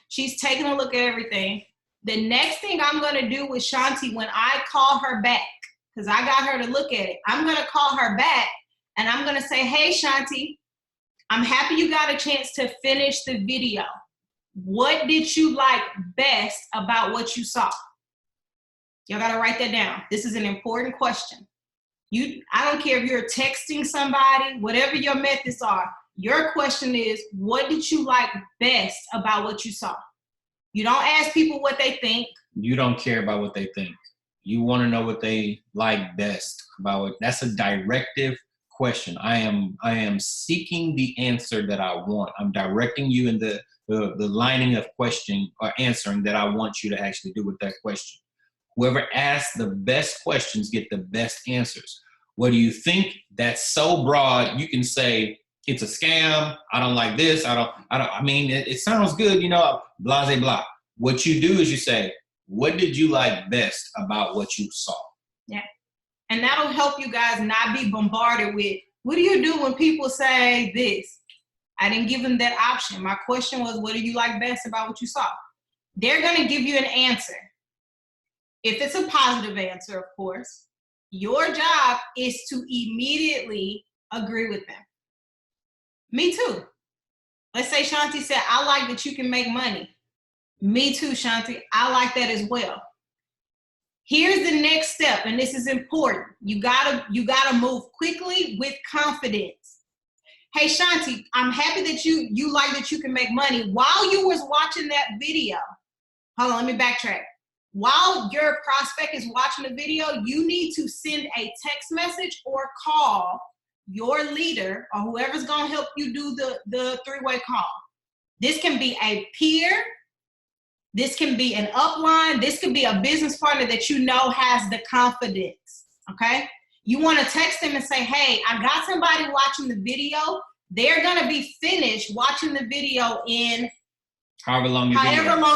She's taking a look at everything. The next thing I'm going to do with Shanti when I call her back, because I got her to look at it, I'm going to call her back and I'm going to say, hey, Shanti, I'm happy you got a chance to finish the video. What did you like best about what you saw? Y'all got to write that down. This is an important question. I don't care if you're texting somebody, whatever your methods are. Your question is, what did you like best about what you saw? You don't ask people what they think.
You don't care about what they think. You want to know what they like best about it. That's a directive question. I am seeking the answer that I want. I'm directing you in the lining of question or answering that I want you to actually do with that question. Whoever asks the best questions get the best answers. What do you think? That's so broad. You can say, it's a scam. I don't like this. I mean, it sounds good, blah, blah, blah. What you do is you say, what did you like best about what you saw?
Yeah. And that'll help you guys not be bombarded with, what do you do when people say this? I didn't give them that option. My question was, what do you like best about what you saw? They're going to give you an answer. If it's a positive answer, of course, your job is to immediately agree with them. Me too. Let's say Shanti said, I like that you can make money. Me too, Shanti. I like that as well. Here's the next step, and this is important. You gotta move quickly with confidence. Hey, Shanti, I'm happy that you like that you can make money. While you was watching that video, hold on, let me backtrack. While your prospect is watching the video, you need to send a text message or call your leader or whoever's gonna help you do the three-way call. This can be a peer, this can be an upline, this could be a business partner that you know has the confidence, okay? You wanna text them and say, hey, I got somebody watching the video. They're gonna be finished watching the video in however long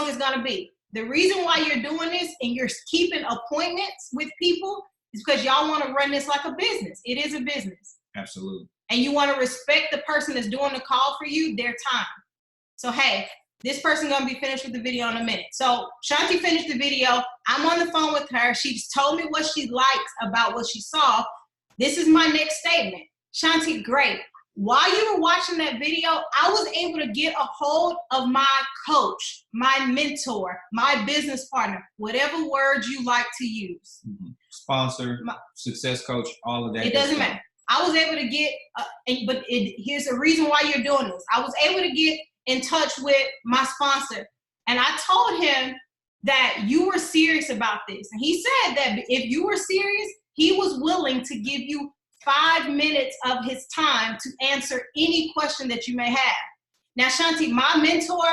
it's gonna be. The reason why you're doing this and you're keeping appointments with people is because y'all want to run this like a business. It is a business.
Absolutely.
And you want to respect the person that's doing the call for you, their time. So, hey, this person going to be finished with the video in a minute. So Shanti finished the video. I'm on the phone with her. She's told me what she likes about what she saw. This is my next statement. Shanti, great. While you were watching that video, I was able to get a hold of my coach, my mentor, my business partner, whatever words you like to use.
Mm-hmm. Sponsor, success coach, all of that.
It doesn't matter. I was able to get, here's the reason why you're doing this. I was able to get in touch with my sponsor, and I told him that you were serious about this. And he said that if you were serious, he was willing to give you 5 minutes of his time to answer any question that you may have. Now, Shanti, my mentor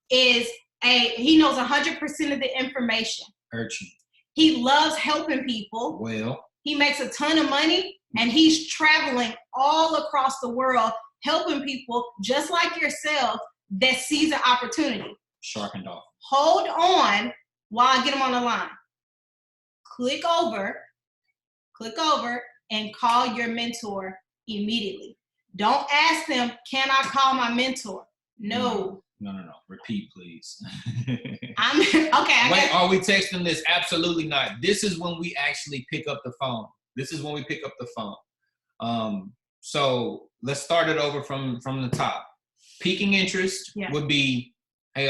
he knows 100% of the information.
Urchin.
He loves helping people.
Well.
He makes a ton of money, and he's traveling all across the world, helping people just like yourself that sees an opportunity.
Shark and dolphin.
Hold on while I get him on the line. Click over, and call your mentor immediately. Don't ask them, can I call my mentor? No.
No. Repeat, please.
Okay.
Wait, are we texting this? Absolutely not. This is when we actually pick up the phone. So let's start it over from the top. Piquing interest would be, hey,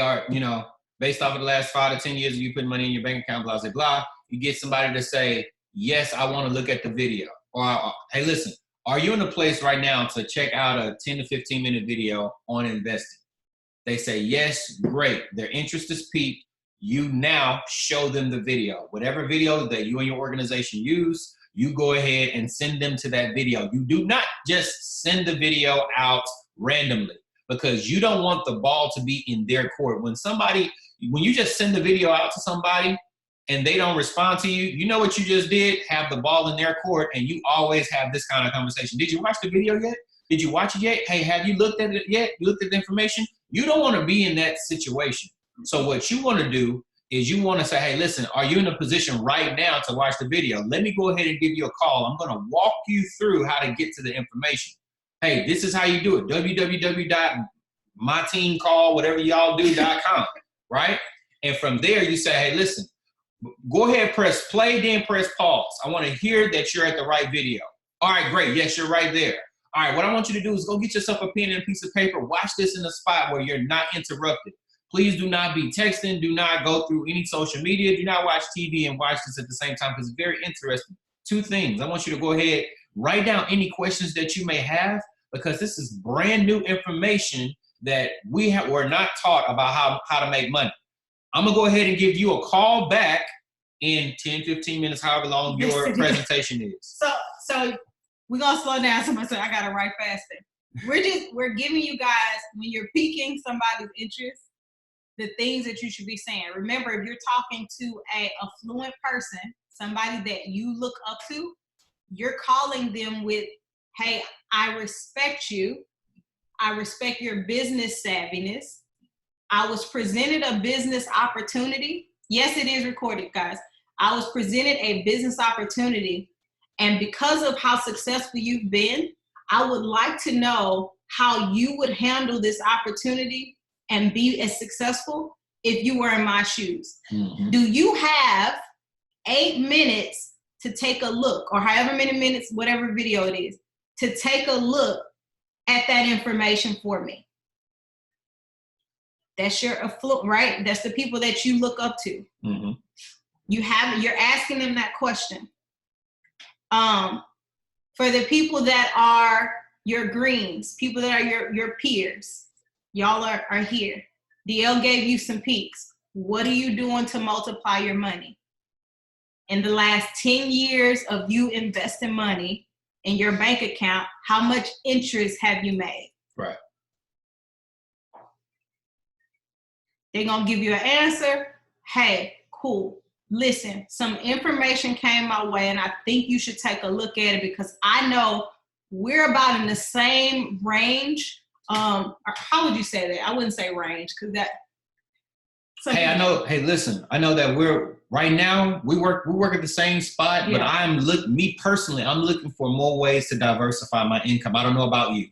based off of the last 5 to 10 years of you putting money in your bank account, blah, blah, blah. You get somebody to say, yes, I want to look at the video. Or, hey, listen, are you in a place right now to check out a 10 to 15 minute video on investing? They say, yes, great. Their interest is piqued. You now show them the video. Whatever video that you and your organization use, you go ahead and send them to that video. You do not just send the video out randomly because you don't want the ball to be in their court. When you just send the video out to somebody, and they don't respond to you, you know what you just did? Have the ball in their court, and you always have this kind of conversation. Did you watch the video yet? Did you watch it yet? Hey, have you looked at it yet? You looked at the information? You don't want to be in that situation. So what you want to do is you want to say, hey, listen, are you in a position right now to watch the video? Let me go ahead and give you a call. I'm going to walk you through how to get to the information. Hey, this is how you do it. www.myteamcall, right? And from there, you say, hey, listen, go ahead, press play, then press pause. I want to hear that you're at the right video. All right, great. Yes, you're right there. All right, what I want you to do is go get yourself a pen and a piece of paper. Watch this in a spot where you're not interrupted. Please do not be texting. Do not go through any social media. Do not watch TV and watch this at the same time because it's very interesting. 2 things. I want you to go ahead, write down any questions that you may have because this is brand new information that we're not taught about how to make money. I'm going to go ahead and give you a call back in 10, 15 minutes, however long your presentation is.
So we're going to slow down. Somebody said, I got to write faster. We're giving you guys, when you're piquing somebody's interest, the things that you should be saying. Remember, if you're talking to a affluent person, somebody that you look up to, you're calling them with, hey, I respect you. I respect your business savviness. I was presented a business opportunity. Yes, it is recorded, guys. I was presented a business opportunity. And because of how successful you've been, I would like to know how you would handle this opportunity and be as successful if you were in my shoes. Mm-hmm. Do you have 8 minutes to take a look, or however many minutes, whatever video it is, to take a look at that information for me? That's your affluent, right? That's the people that you look up to. Mm-hmm. You're asking them that question. For the people that are your greens, people that are your peers, y'all are here. DL gave you some peaks. what are you doing to multiply your money? In the last 10 years of you investing money in your bank account, how much interest have you made?
Right.
They're going to give you an answer. Hey, cool. Listen, some information came my way and I think you should take a look at it because I know we're about in the same range. How would you say that? I wouldn't say range because that.
Hey, I know. Hey, listen. I know that we're right now. We work at the same spot, but me personally, I'm looking for more ways to diversify my income. I don't know about you,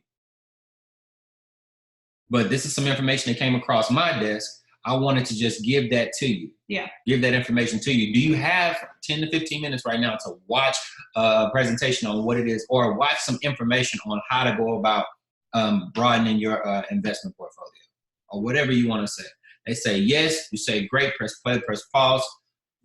but this is some information that came across my desk. I wanted to just give that to you.
Yeah.
Give that information to you. Do you have 10 to 15 minutes right now to watch a presentation on what it is, or watch some information on how to go about broadening your investment portfolio, or whatever you want to say? They say yes, you say great, press play, press pause,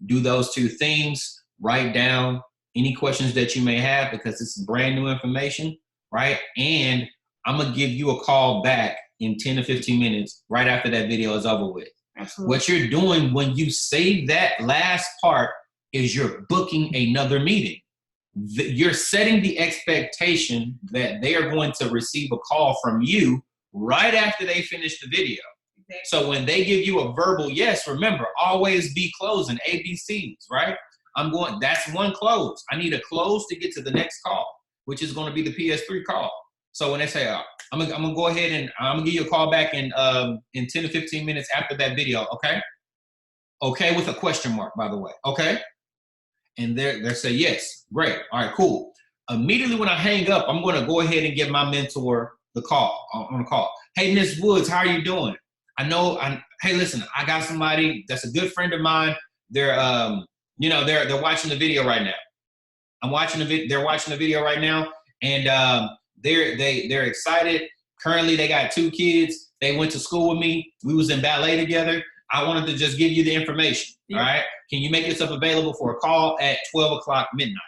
do those two things, write down any questions that you may have because this is brand new information, right? And I'm going to give you a call back in 10 to 15 minutes right after that video is over with.
Absolutely.
What you're doing when you save that last part is you're booking another meeting. You're setting the expectation that they are going to receive a call from you right after they finish the video. So when they give you a verbal yes, remember, always be closing, ABCs, right? That's one close. I need a close to get to the next call, which is going to be the PS3 call. So when they say, I'm gonna go ahead and I'm gonna give you a call back in 10 to 15 minutes after that video, okay? Okay, with a question mark, by the way, okay? And they say yes, great, all right, cool. Immediately when I hang up, I'm gonna go ahead and give my mentor the call, on the call. Hey, Ms. Woods, how are you doing? Hey, listen, I got somebody that's a good friend of mine. They're watching the video right now. They're watching the video right now, and they're excited. Currently, they got 2 kids. They went to school with me. We was in ballet together. I wanted to just give you the information. Yeah. All right. Can you make yourself available for a call at 12 o'clock midnight?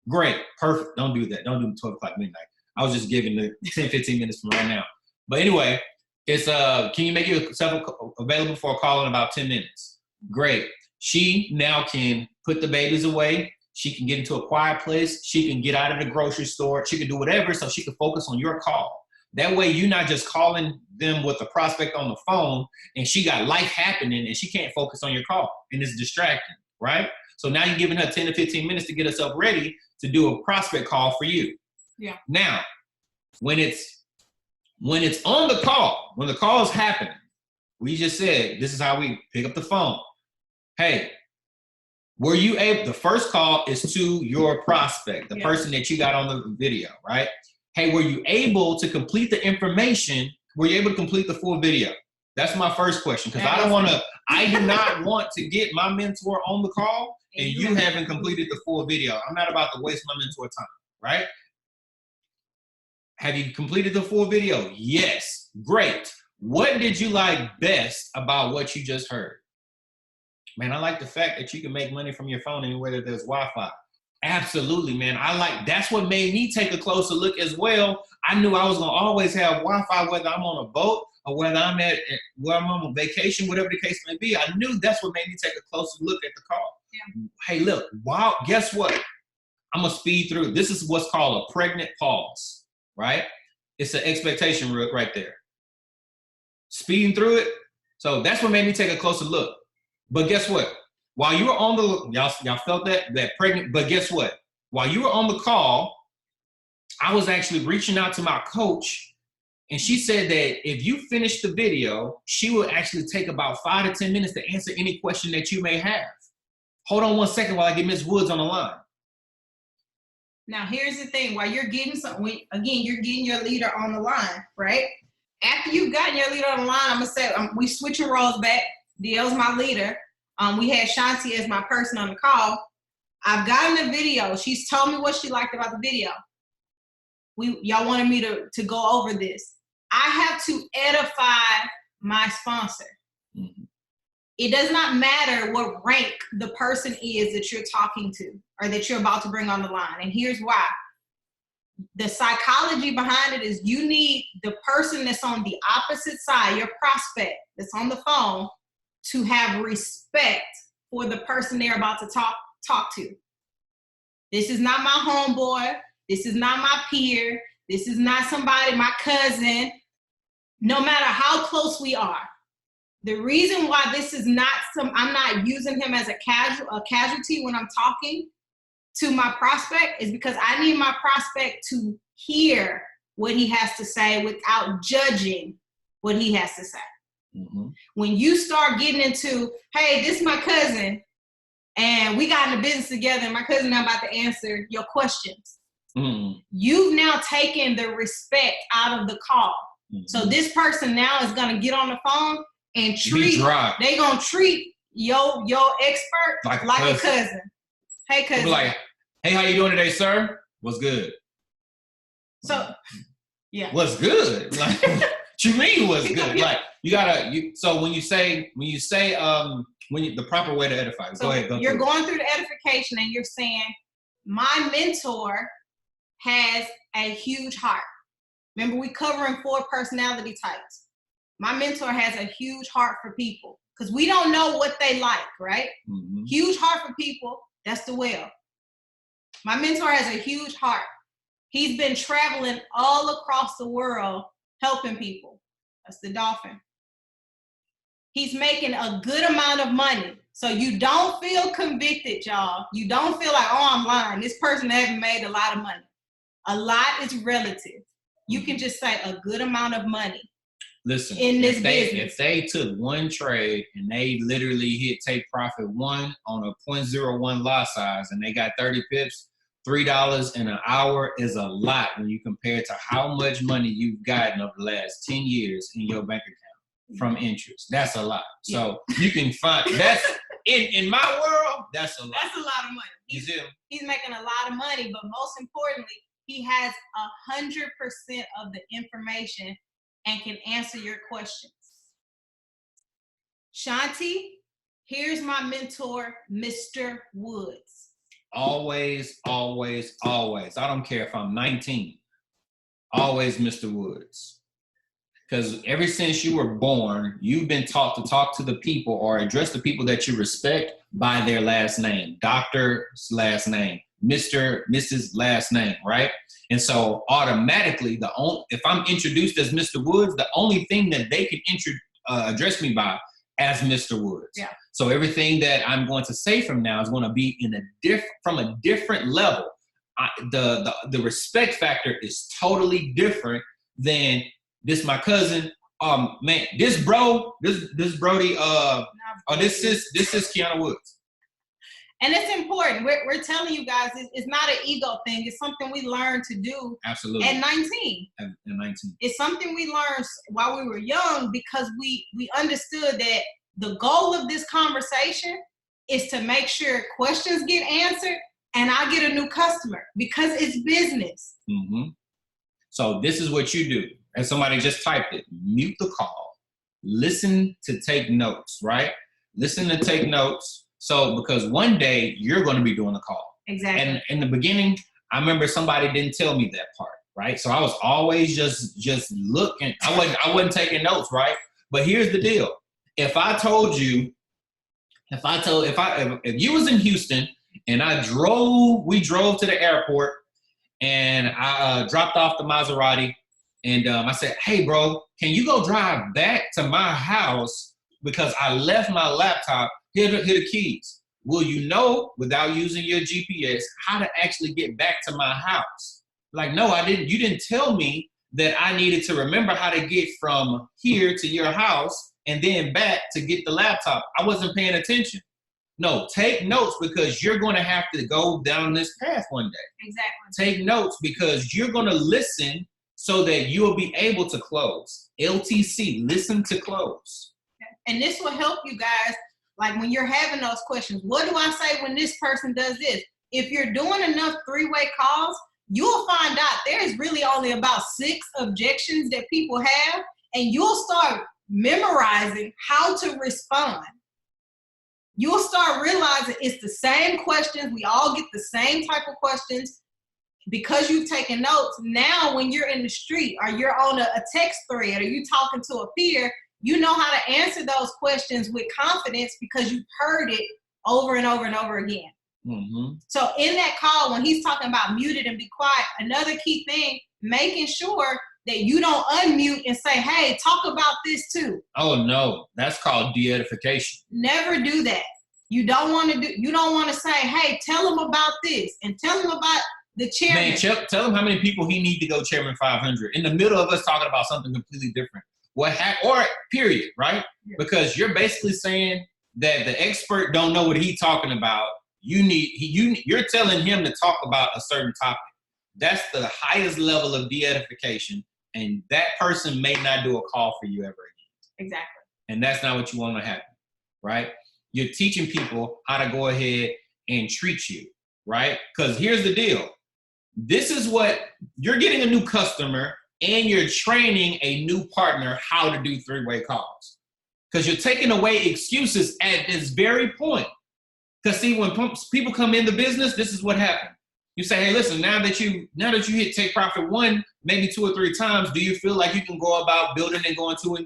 Great. Perfect. Don't do that. Don't do 12 o'clock midnight. I was just giving the 10, 15 minutes from right now. But anyway, it's can you make yourself available for a call in about 10 minutes? Great. She now can put the babies away. She can get into a quiet place. She can get out of the grocery store. She can do whatever so she can focus on your call. That way you're not just calling them with a prospect on the phone and she got life happening and she can't focus on your call and it's distracting, right? So now you're giving her 10 to 15 minutes to get herself ready to do a prospect call for you.
Yeah.
Now, when it's on the call, when the call is happening, we just said, this is how we pick up the phone. Hey, were you able, the first call is to your prospect, the person that you got on the video, right? Hey, were you able to complete the information? Were you able to complete the full video? That's my first question, because I do not want to get my mentor on the call and you haven't completed the full video. I'm not about to waste my mentor time, right? Have you completed the full video? Yes, great. What did you like best about what you just heard? Man, I like the fact that you can make money from your phone anywhere that there's Wi-Fi. Absolutely, man. That's what made me take a closer look as well. I knew I was gonna always have Wi-Fi, whether I'm on a boat or whether I'm on vacation, whatever the case may be. I knew that's what made me take a closer look at the call. Yeah. Hey, look, wow, guess what? I'm gonna speed through. This is what's called a pregnant pause, right? It's an expectation right there. Speeding through it. So that's what made me take a closer look. But guess what? While you were on the, y'all felt that pregnant, but guess what? While you were on the call, I was actually reaching out to my coach, and she said that if you finish the video, she will actually take about 5 to 10 minutes to answer any question that you may have. Hold on one second while I get Ms. Woods on the line.
Now, here's the thing. While you're getting you're getting your leader on the line, right? After you've gotten your leader on the line, I'm going to say, we switching roles back. DL's my leader. We had Shanti as my person on the call. I've gotten the video. She's told me what she liked about the video. Y'all wanted me to go over this. I have to edify my sponsor. Mm-hmm. It does not matter what rank the person is that you're talking to or that you're about to bring on the line. And here's why. The psychology behind it is you need the person that's on the opposite side, your prospect that's on the phone, to have respect for the person they're about to talk to. This is not my homeboy. This is not my peer. This is not somebody, my cousin. No matter how close we are. The reason why this is not I'm not using him as a casualty when I'm talking to my prospect is because I need my prospect to hear what he has to say without judging what he has to say. Mm-hmm. When you start getting into, hey, this is my cousin, and we got in the business together, and my cousin now about to answer your questions. Mm-hmm. You've now taken the respect out of the call. Mm-hmm. So this person now is gonna get on the phone and they gonna treat your expert like a cousin. Hey, cousin.
Like, hey, how you doing today, sir? What's good?
So, yeah.
What's good? Like, what you mean what's good? Like, so when you say the proper way to edify. So go ahead.
You're going through the edification and you're saying, my mentor has a huge heart. Remember, we covering 4 personality types. My mentor has a huge heart for people because we don't know what they like, right? Mm-hmm. Huge heart for people, that's the whale. My mentor has a huge heart. He's been traveling all across the world helping people. That's the dolphin. He's making a good amount of money. So you don't feel convicted, y'all. You don't feel like, oh, I'm lying. This person hasn't made a lot of money. A lot is relative. You can just say a good amount of money.
Listen,
in this business.
If they took one trade and they literally hit take profit 1 on a 0.01 lot size and they got 30 pips, $3 in an hour is a lot when you compare it to how much money you've gotten over the last 10 years in your bank account from interest. That's a lot. So you can find that's in my world, that's a lot.
That's a lot of money. He's making a lot of money, but most importantly, he has 100% of the information and can answer your questions. Shanti, here's my mentor, Mr. Woods.
Always, always, always. I don't care if I'm 19. Always Mr. Woods. Because ever since you were born, you've been taught to talk to the people or address the people that you respect by their last name. Doctor's last name. Mr., Mrs. last name, right? And so automatically, if I'm introduced as Mr. Woods, the only thing that they can address me by as Mr. Woods.
Yeah.
So everything that I'm going to say from now is going to be from a different level. The respect factor is totally different than this my cousin. Man, this Brody. This is Quiana Woods.
And it's important. We're telling you guys, it's not an ego thing. It's something we learned to do.
Absolutely.
At 19.
At 19.
It's something we learned while we were young because we understood that the goal of this conversation is to make sure questions get answered and I get a new customer because it's business.
Mm-hmm. So this is what you do. And somebody just typed it. Mute the call. Listen to take notes, right? Listen to take notes. So, because one day you're going to be doing the call.
Exactly.
And in the beginning, I remember somebody didn't tell me that part, right? So I was always just looking. I wasn't taking notes, right? But here's the deal. If you was in Houston and we drove to the airport and I dropped off the Maserati and I said, hey, bro, can you go drive back to my house because I left my laptop. Here are the keys. Will you know, without using your GPS, how to actually get back to my house? Like, no, I didn't. You didn't tell me that I needed to remember how to get from here to your house and then back to get the laptop. I wasn't paying attention. No, take notes because you're going to have to go down this path one day.
Exactly.
Take notes because you're going to listen so that you'll be able to close. LTC, listen to close.
And this will help you guys. Like when you're having those questions, what do I say when this person does this? If you're doing enough 3-way calls, you'll find out there's really only about 6 objections that people have, and you'll start memorizing how to respond. You'll start realizing it's the same questions. We all get the same type of questions because you've taken notes. Now, when you're in the street or you're on a text thread or you're talking to a peer, you know how to answer those questions with confidence because you've heard it over and over and over again.
Mm-hmm.
So in that call, when he's talking about muted and be quiet, another key thing, making sure that you don't unmute and say, hey, talk about this too.
Oh no, that's called de-edification.
Never do that. You don't want to say, hey, tell him about this and tell him about the chairman.
Man, tell him how many people he need to go chairman 500 in the middle of us talking about something completely different. Or period, right? Yeah. Because you're basically saying that the expert don't know what he's talking about. You're telling him to talk about a certain topic. That's the highest level of de-edification, and that person may not do a call for you ever again.
Exactly.
And that's not what you want to happen, right? You're teaching people how to go ahead and treat you, right? Because here's the deal. This is what you're getting a new customer and you're training a new partner how to do three-way calls. Because you're taking away excuses at this very point. Because see, when people come in the business, this is what happened. You say, hey, listen, now that you hit take profit 1, maybe 2 or 3 times, do you feel like you can go about building and going 2 and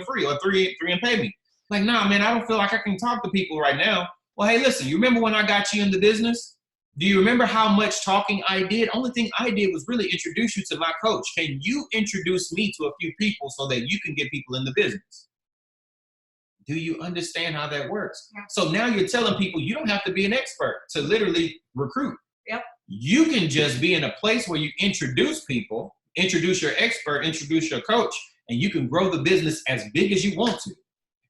free, or 3 and pay me? Like, nah, man, I don't feel like I can talk to people right now. Well, hey, listen, you remember when I got you in the business? Do you remember how much talking I did? Only thing I did was really introduce you to my coach. Can you introduce me to a few people so that you can get people in the business? Do you understand how that works? Yeah. So now you're telling people you don't have to be an expert to literally recruit.
Yep.
You can just be in a place where you introduce people, introduce your expert, introduce your coach, and you can grow the business as big as you want to.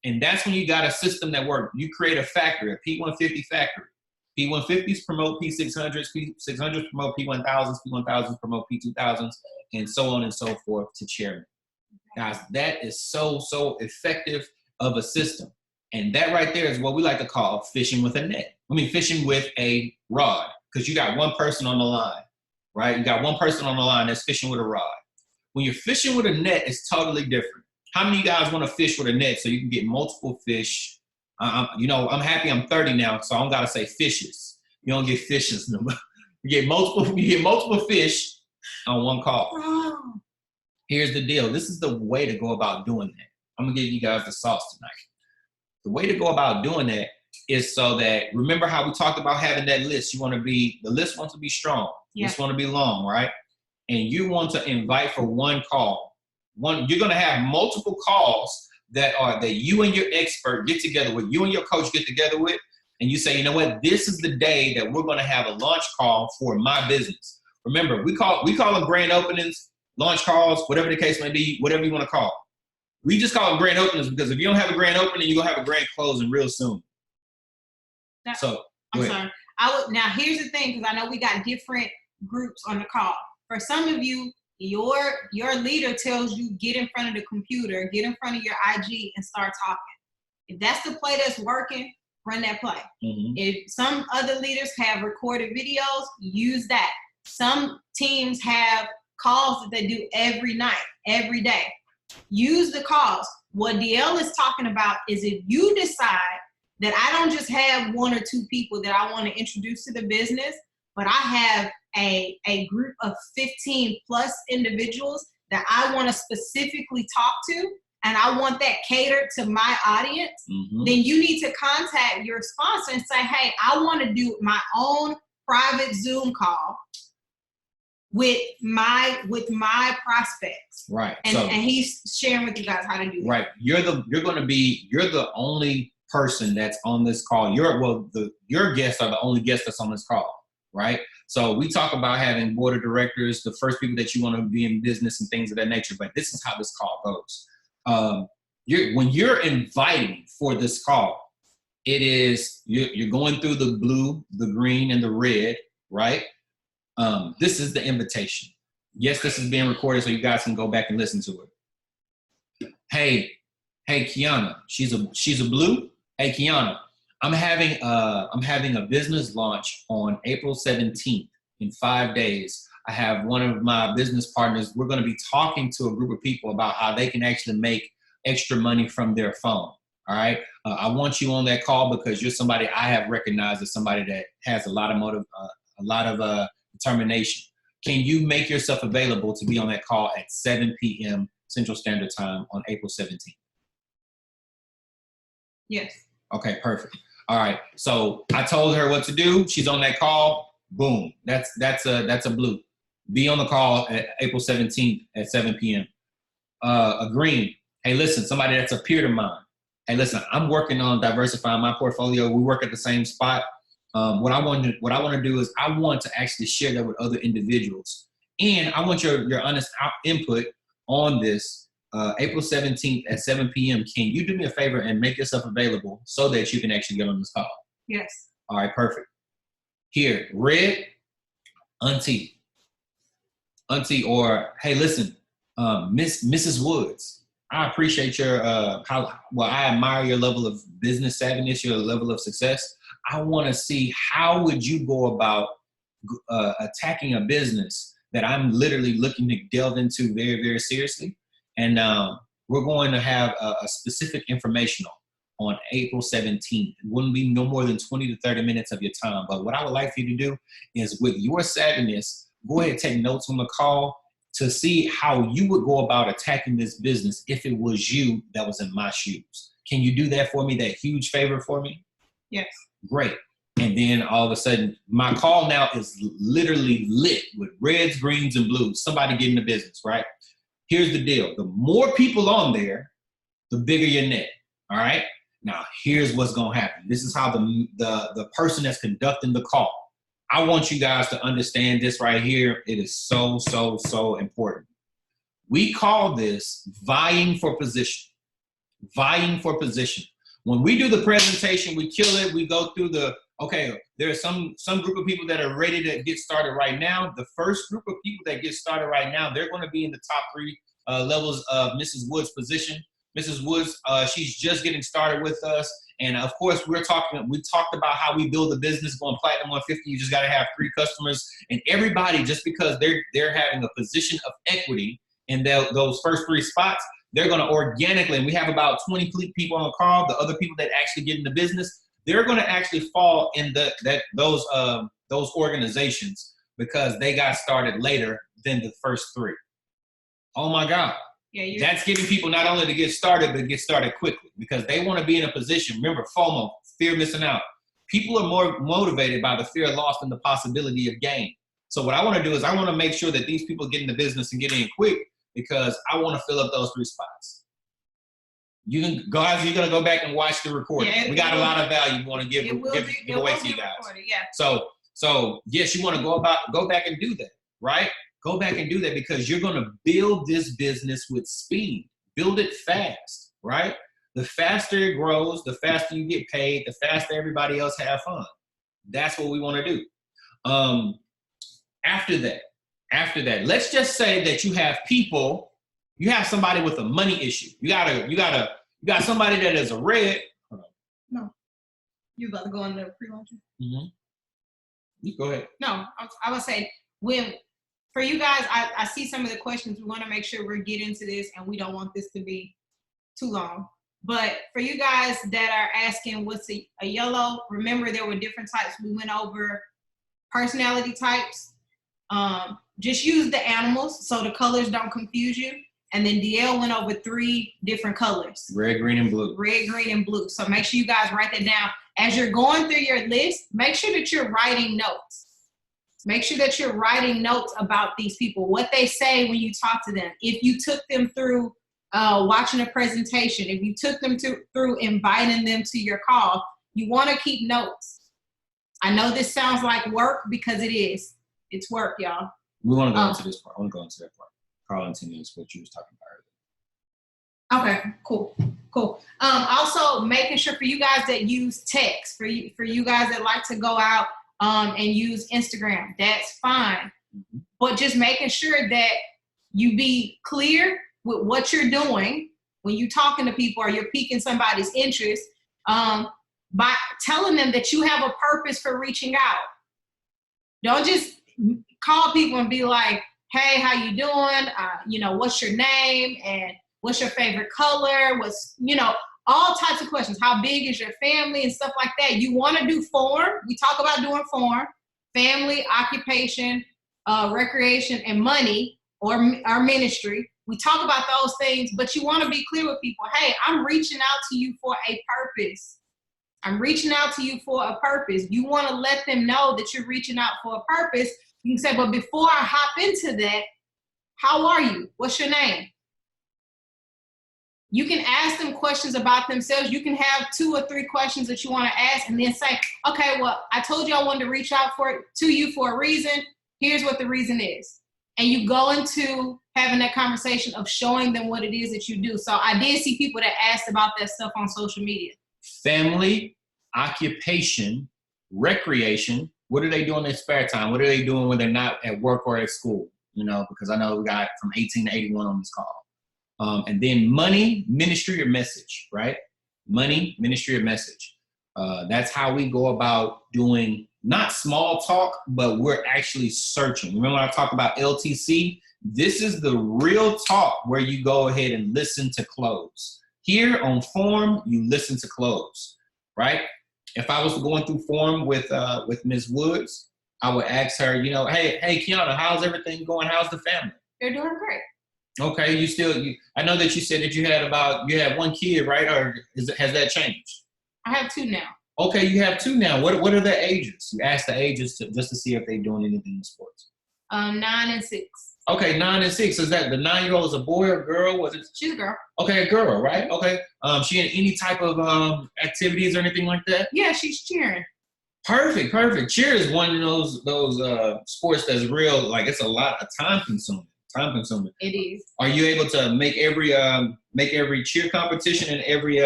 And that's when you got a system that works. You create a factory, a P150 factory. P150s promote P600s, P600s promote P1000s, P1000s promote P2000s, and so on and so forth to chairman. Guys, that is so effective of a system. And that right there is what we like to call fishing with a net. I mean, fishing with a rod, because you got one person on the line, right? You got one person on the line that's fishing with a rod. When you're fishing with a net, it's totally different. How many of you guys want to fish with a net so you can get multiple fish? I'm happy I'm 30 now, so I don't got to say fishes. You don't get fishes no more. You get multiple fish on one call.
Oh.
Here's the deal. This is the way to go about doing that. I'm going to give you guys the sauce tonight. The way to go about doing that is so that, remember how we talked about having that list. The list wants to be strong.
Yeah.
It's want to be long, right? And you want to invite for one call. You're going to have multiple calls that you and your expert get together with, you and your coach get together with, and you say, you know what, this is the day that we're going to have a launch call for my business. Remember, we call them grand openings, launch calls, whatever the case may be, whatever you want to call. We just call them grand openings because if you don't have a grand opening, you're going to have a grand closing real soon.
I'm sorry. Now, here's the thing, because I know we got different groups on the call. For some of you, your leader tells you get in front of the computer, get in front of your IG and start talking. If that's the play that's working, run that play. Mm-hmm. If some other leaders have recorded videos, use that. Some teams have calls that they do every night, every day. Use the calls. What DL is talking about is if you decide that I don't just have 1 or 2 people that I want to introduce to the business, but I have a group of 15 plus individuals that I want to specifically talk to, and I want that catered to my audience, mm-hmm. then you need to contact your sponsor and say, hey, I want to do my own private Zoom call with my prospects. Right. And he's sharing with you guys how to do that.
Right. You're the only person that's on this call. Your guests are the only guests that's on this call, right? So we talk about having board of directors, the first people that you want to be in business and things of that nature, but this is how this call goes. When you're inviting for this call, it is, you're going through the blue, the green, and the red, right? This is the invitation. Yes, this is being recorded so you guys can go back and listen to it. Hey, Quiana, she's a blue. Hey, Quiana, I'm having a business launch on April 17th in 5 days. I have one of my business partners. We're going to be talking to a group of people about how they can actually make extra money from their phone. All right. I want you on that call because you're somebody I have recognized as somebody that has a lot of motive, a lot of determination. Can you make yourself available to be on that call at 7 p.m. Central Standard Time on April 17th?
Yes.
Okay, perfect. All right. So I told her what to do. She's on that call. Boom. That's a blue. Be on the call at April 17th at 7 p.m. A green. Hey, listen, somebody that's a peer of mine. Hey, listen, I'm working on diversifying my portfolio. We work at the same spot. What I want to do is I want to actually share that with other individuals. And I want your honest input on this. April 17th at 7 p.m. Can you do me a favor and make yourself available so that you can actually get on this call?
Yes.
All right, perfect. Here, red, auntie, or hey, listen, Mrs. Woods. I appreciate your I admire your level of business savviness, your level of success. I want to see how would you go about attacking a business that I'm literally looking to delve into very, very seriously. And we're going to have a specific informational on April 17th. It wouldn't be no more than 20 to 30 minutes of your time. But what I would like for you to do is with your savviness, go ahead and take notes on the call to see how you would go about attacking this business if it was you that was in my shoes. Can you do that for me, that huge favor for me?
Yes.
Great. And then all of a sudden, my call now is literally lit with reds, greens, and blues. Somebody getting the business, right? Here's the deal. The more people on there, the bigger your net, all right? Now, here's what's going to happen. This is how the person that's conducting the call, I want you guys to understand this right here. It is so, so, so important. We call this vying for position. Vying for position. When we do the presentation, we kill it. We go through there's some group of people that are ready to get started right now. The first group of people that get started right now, they're going to be in the top 3 levels of Mrs. Woods' position. Mrs. Woods, she's just getting started with us. And of course, we talked about how we build a business going platinum 150. You just got to have 3 customers. And everybody, just because they're having a position of equity in those first 3 spots, they're going to organically, and we have about 20 people on the call, the other people that actually get in the business, they're going to actually fall in those organizations because they got started later than the first 3. Oh my God. Yeah, that's getting people not only to get started, but get started quickly because they want to be in a position. Remember, FOMO, fear of missing out. People are more motivated by the fear of loss than the possibility of gain. So what I want to do is I want to make sure that these people get in the business and get in quick because I want to fill up those 3 spots. You can, guys, you're going to go back and watch the recording. Yeah, we got a lot of value we want to give away to you guys. Yeah. So yes, you want to go back and do that, right? Go back and do that because you're going to build this business with speed. Build it fast, right? The faster it grows, the faster you get paid, the faster everybody else have fun. That's what we want to do. After that, let's just say that you have somebody with a money issue. You got somebody that is a red.
No, you about to go on the pre-launcher?
Mm-hmm. You go ahead.
No, I would say for you guys, I see some of the questions. We want to make sure we get into this, and we don't want this to be too long. But for you guys that are asking what's a yellow, remember there were different types. We went over personality types. Just use the animals so the colors don't confuse you. And then DL went over 3 different colors.
Red, green, and blue.
Red, green, and blue. So make sure you guys write that down. As you're going through your list, make sure that you're writing notes. Make sure that you're writing notes about these people, what they say when you talk to them. If you took them through watching a presentation, if you took them through inviting them to your call, you want to keep notes. I know this sounds like work because it is. It's work, y'all.
We want to go into this part. I want to go into that part. Carl continues what you was talking about earlier.
Okay, cool. Also, making sure for you guys that use text, for you guys that like to go out and use Instagram, that's fine. Mm-hmm. But just making sure that you be clear with what you're doing when you're talking to people or you're piquing somebody's interest by telling them that you have a purpose for reaching out. Don't just call people and be like, hey, how you doing? What's your name? And what's your favorite color? All types of questions. How big is your family and stuff like that? You want to do form. We talk about doing form, family, occupation, recreation, and money or ministry. We talk about those things, but you want to be clear with people. Hey, I'm reaching out to you for a purpose. I'm reaching out to you for a purpose. You want to let them know that you're reaching out for a purpose. You can say, but before I hop into that, how are you? What's your name? You can ask them questions about themselves. You can have 2 or 3 questions that you want to ask and then say, okay, well, I told you I wanted to reach out to you for a reason. Here's what the reason is. And you go into having that conversation of showing them what it is that you do. So I did see people that asked about that stuff on social media.
Family, occupation, recreation. What do they do in their spare time? What are they doing when they're not at work or at school? You know, because I know we got from 18 to 81 on this call. And then money, ministry, or message, right? Money, ministry, or message. That's how we go about doing not small talk, but we're actually searching. Remember when I talk about LTC? This is the real talk where you go ahead and listen to close. Here on form, you listen to close, right? If I was going through form with Ms. Woods, I would ask her, you know, hey, Quiana, how's everything going? How's the family?
They're doing great.
Okay, I know that you said that you had 1 kid, right? Or has that changed?
I have 2 now.
Okay, you have 2 now. What are their ages? You ask the ages just to see if they're doing anything in sports.
9 and 6.
Okay, 9 and 6. Is that the 9-year-old is a boy or girl? Was it?
She's a girl.
Okay, a girl, right? Okay. She in any type of activities or anything like that?
Yeah, she's cheering.
Perfect. Cheer is one of those sports that's real, like it's a lot of time consuming.
It is.
Are you able to make every cheer competition and every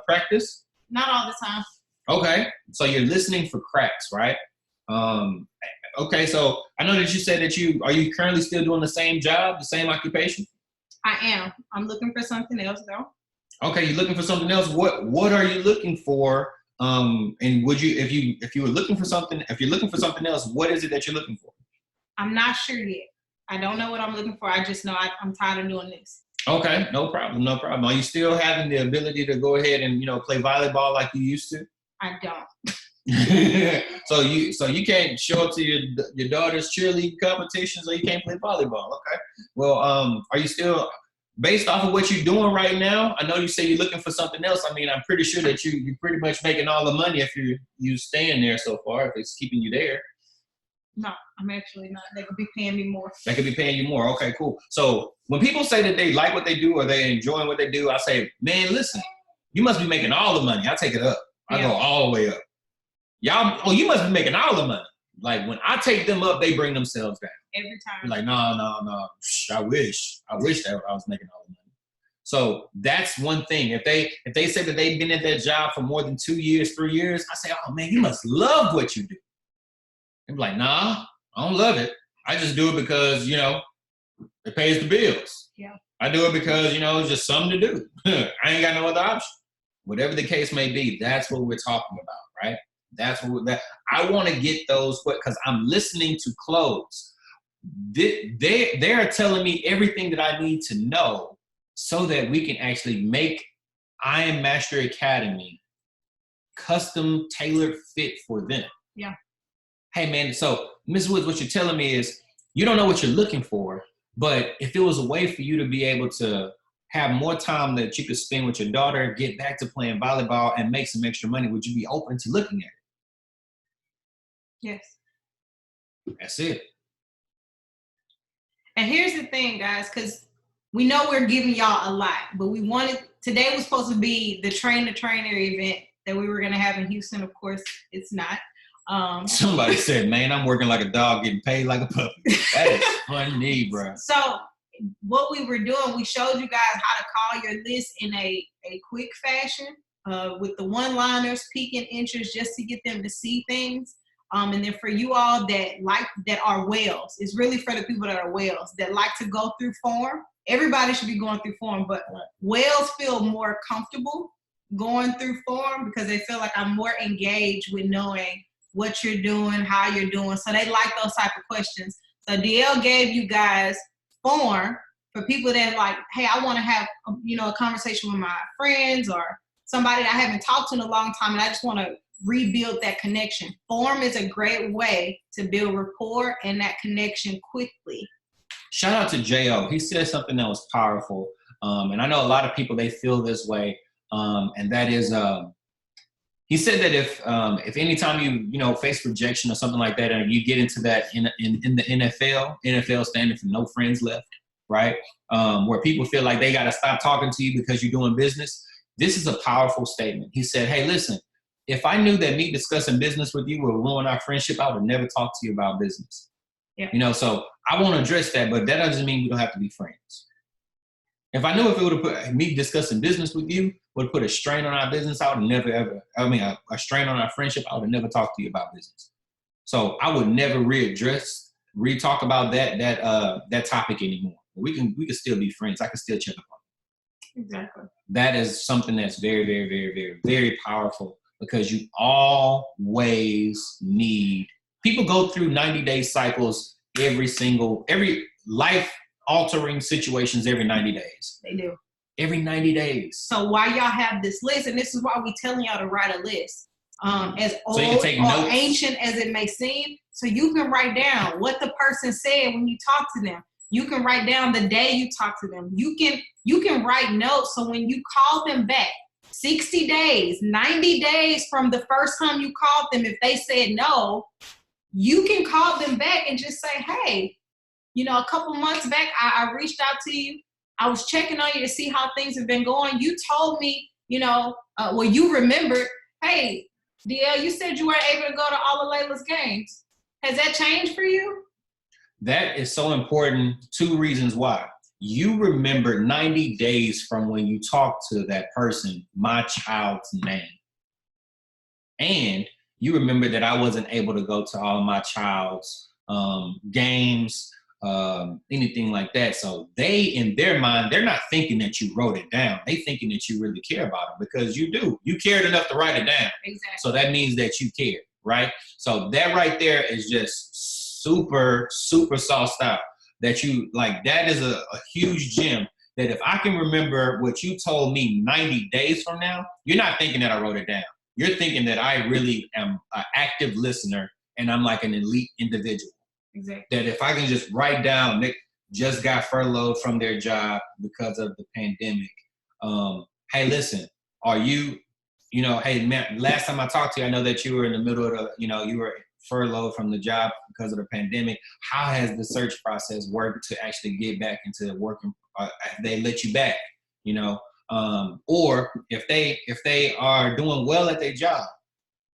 practice?
Not all the time.
Okay, so you're listening for cracks, right? Okay, so I know that you said that are you currently still doing the same job, the same occupation?
I am. I'm looking for something else though.
Okay, you're looking for something else. What are you looking for? And would you, if you were looking for something, if you're looking for something else, what is it that you're looking for?
I'm not sure yet. I don't know what I'm looking for. I just know I'm tired of doing this.
Okay, no problem. Are you still having the ability to go ahead and, play volleyball like you used to?
I don't.
So you can't show up to your daughter's cheerleading competitions, or you can't play volleyball. Okay. Well, are you still, based off of what you're doing right now? I know you say you're looking for something else. I mean, I'm pretty sure that you're pretty much making all the money if you staying there so far, if it's keeping you there.
No, I'm actually not. They could be paying me more.
They could be paying you more. Okay, cool. So when people say that they like what they do or they enjoying what they do, I say, man, listen, you must be making all the money. I take it up. I go all the way up. Y'all, you must be making all the money. Like when I take them up, they bring themselves down.
Every time.
You're like, no. I wish that I was making all the money. So that's one thing. If they say that they've been at that job for more than 2 years, 3 years, I say, oh man, you must love what you do. I'm like, nah, I don't love it. I just do it because, it pays the bills.
Yeah.
I do it because, it's just something to do. I ain't got no other option. Whatever the case may be, that's what we're talking about, right? That's what I want to get those, because I'm listening to close. They're telling me everything that I need to know so that we can actually make I Am Master Academy custom tailored fit for them.
Yeah.
Hey man, so Ms. Woods, what you're telling me is you don't know what you're looking for, but if it was a way for you to be able to have more time that you could spend with your daughter, get back to playing volleyball and make some extra money, would you be open to looking at it?
Yes.
That's it.
And here's the thing, guys, because we know we're giving y'all a lot, but today was supposed to be the train-the-trainer event that we were going to have in Houston. Of course, it's not.
Somebody said, man, I'm working like a dog getting paid like a puppy. That is funny, bro.
So what we were doing, we showed you guys how to call your list in a quick fashion with the one-liners, peaking interest, just to get them to see things. And then for you all that are whales, it's really for the people that are whales that like to go through form. Everybody should be going through form, but whales feel more comfortable going through form because they feel like I'm more engaged with knowing what you're doing, how you're doing. So they like those type of questions. So DL gave you guys form for people that like, hey, I want to have a conversation with my friends or somebody that I haven't talked to in a long time, and I just want to rebuild that connection. Form is a great way to build rapport and that connection quickly.
Shout out to J.O. He said something that was powerful. And I know a lot of people, they feel this way. And that is, he said that if anytime you face rejection or something like that, and you get into that in the NFL standing for no friends left, right? Where people feel like they got to stop talking to you because you're doing business. This is a powerful statement. He said, hey, listen, if I knew that me discussing business with you would ruin our friendship, I would never talk to you about business. Yeah. So I won't address that, but that doesn't mean we don't have to be friends. If I knew if it would have put me discussing business with you would have put a strain on our business, I would never ever, a strain on our friendship, I would have never talked to you about business. So I would never re-talk about that topic anymore. We can still be friends. I can still check up on you.
Exactly.
That is something that's very, very, very, very, very powerful, because you always need, people go through 90-day cycles every life-altering situations every 90 days.
They do.
Every 90 days.
So why y'all have this list, and this is why we telling y'all to write a list. As old or ancient as it may seem, so you can write down what the person said when you talk to them. You can write down the day you talk to them. You can write notes, so when you call them back, 60 days, 90 days from the first time you called them, if they said no, you can call them back and just say, hey, a couple months back, I reached out to you. I was checking on you to see how things have been going. You told me, you remembered, hey, DL, you said you weren't able to go to all of Layla's games. Has that changed for you?
That is so important. 2 reasons why. You remember 90 days from when you talked to that person, my child's name. And you remember that I wasn't able to go to all my child's games, anything like that. So they, in their mind, they're not thinking that you wrote it down. They thinking that you really care about them, because you do. You cared enough to write it down.
Exactly.
So that means that you care, right? So that right there is just super, super sauced out. That is a huge gem. That if I can remember what you told me 90 days from now, you're not thinking that I wrote it down. You're thinking that I really am an active listener and I'm like an elite individual.
Exactly. That
if I can just write down, Nick just got furloughed from their job because of the pandemic. Hey, listen, are you, hey, man, last time I talked to you, I know that you were in the middle of you were furloughed from the job because of the pandemic. How has the search process worked to actually get back into working? They let you back, or if they are doing well at their job.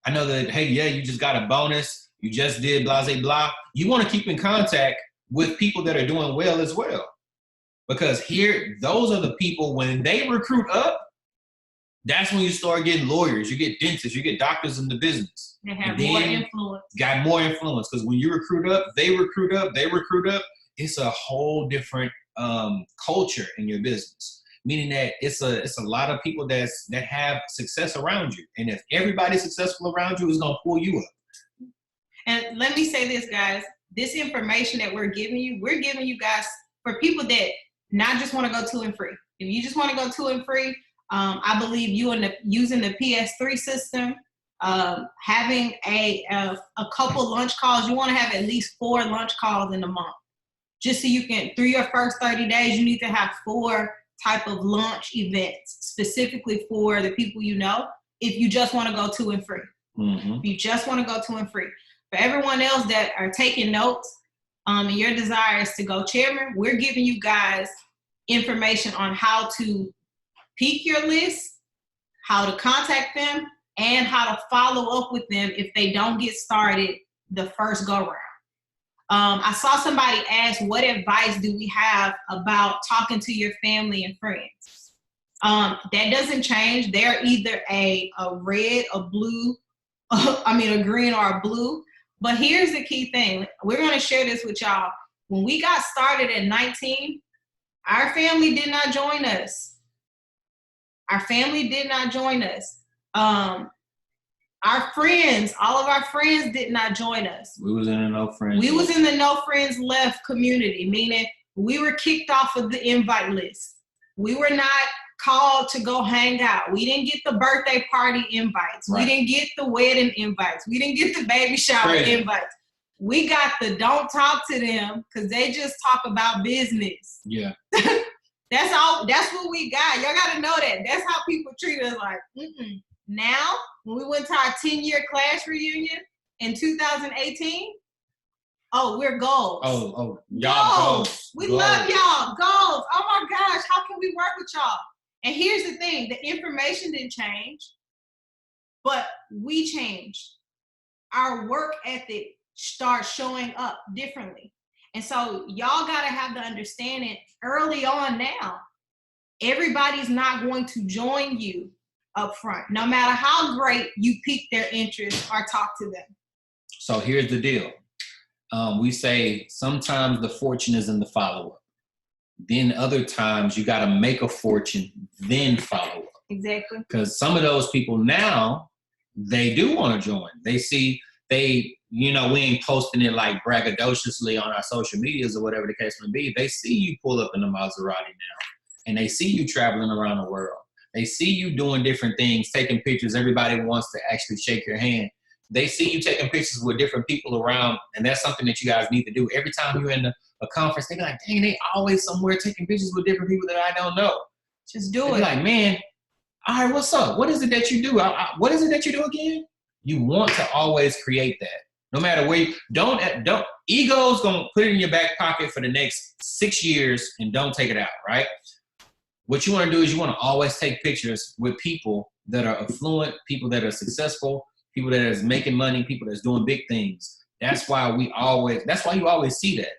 I know that, hey, yeah, you just got a bonus. You just did blah, blah, blah. You want to keep in contact with people that are doing well as well. Because those are the people, when they recruit up, that's when you start getting lawyers, you get dentists, you get doctors in the business.
They have more influence.
Got more influence, because when you recruit up, they recruit up. It's a whole different culture in your business. Meaning that it's a lot of people that have success around you. And if everybody's successful around you, it's going to pull you up.
And let me say this, guys. This information that we're giving you guys for people that not just want to go 2 and free. If you just want to go 2 and free, I believe using the PS3 system, having a couple lunch calls. You want to have at least 4 lunch calls in a month. Just so you can, through your first 30 days, you need to have 4 type of lunch events specifically for the people if you just want to go 2 and free.
Mm-hmm.
If you just want to go 2 and free. For everyone else that are taking notes, and your desire is to go chairman, we're giving you guys information on how to peak your list, how to contact them, and how to follow up with them if they don't get started the first go round. I saw somebody ask, what advice do we have about talking to your family and friends? That doesn't change. They're either a red, a blue, a green or a blue. But here's the key thing. We're going to share this with y'all. When we got started at 19, our family did not join us. Our family did not join us. Our friends, all of our friends did not join us.
We was in the no friends.
We was in the no friends left community, meaning we were kicked off of the invite list. We were not called to go hang out. We didn't get the birthday party invites. Right. We didn't get the wedding invites. We didn't get the baby shower invites. We got the don't talk to them because they just talk about business.
Yeah.
That's all. That's what we got. Y'all got to know that. That's how people treat us. Like, Now, when we went to our 10-year class reunion in 2018, we're goals.
Y'all goals.
We love y'all. Goals. Oh my gosh, how can we work with y'all? And here's the thing, the information didn't change, but we changed. Our work ethic starts showing up differently. And so y'all gotta have the understanding early on now, everybody's not going to join you up front, no matter how great you pique their interest or talk to them.
So here's the deal. We say sometimes the fortune is in the follow-up. Then other times you got to make a fortune, then follow up.
Exactly.
Because some of those people now, they do want to join. They see, we ain't posting it like braggadociously on our social medias or whatever the case may be. They see you pull up in a Maserati now, and they see you traveling around the world. They see you doing different things, taking pictures. Everybody wants to actually shake your hand. They see you taking pictures with different people around, and that's something that you guys need to do. Every time you're in a conference, they be like, dang, they always somewhere taking pictures with different people that I don't know.
Just do
they
it.
Be like, man, all right, what's up? What is it that you do? What is it that you do again? You want to always create that. No matter where don't ego's gonna put it in your back pocket for the next 6 years and don't take it out, right? What you want to do is you want to always take pictures with people that are affluent, people that are successful, people that is making money, people that's doing big things. That's why you always see that.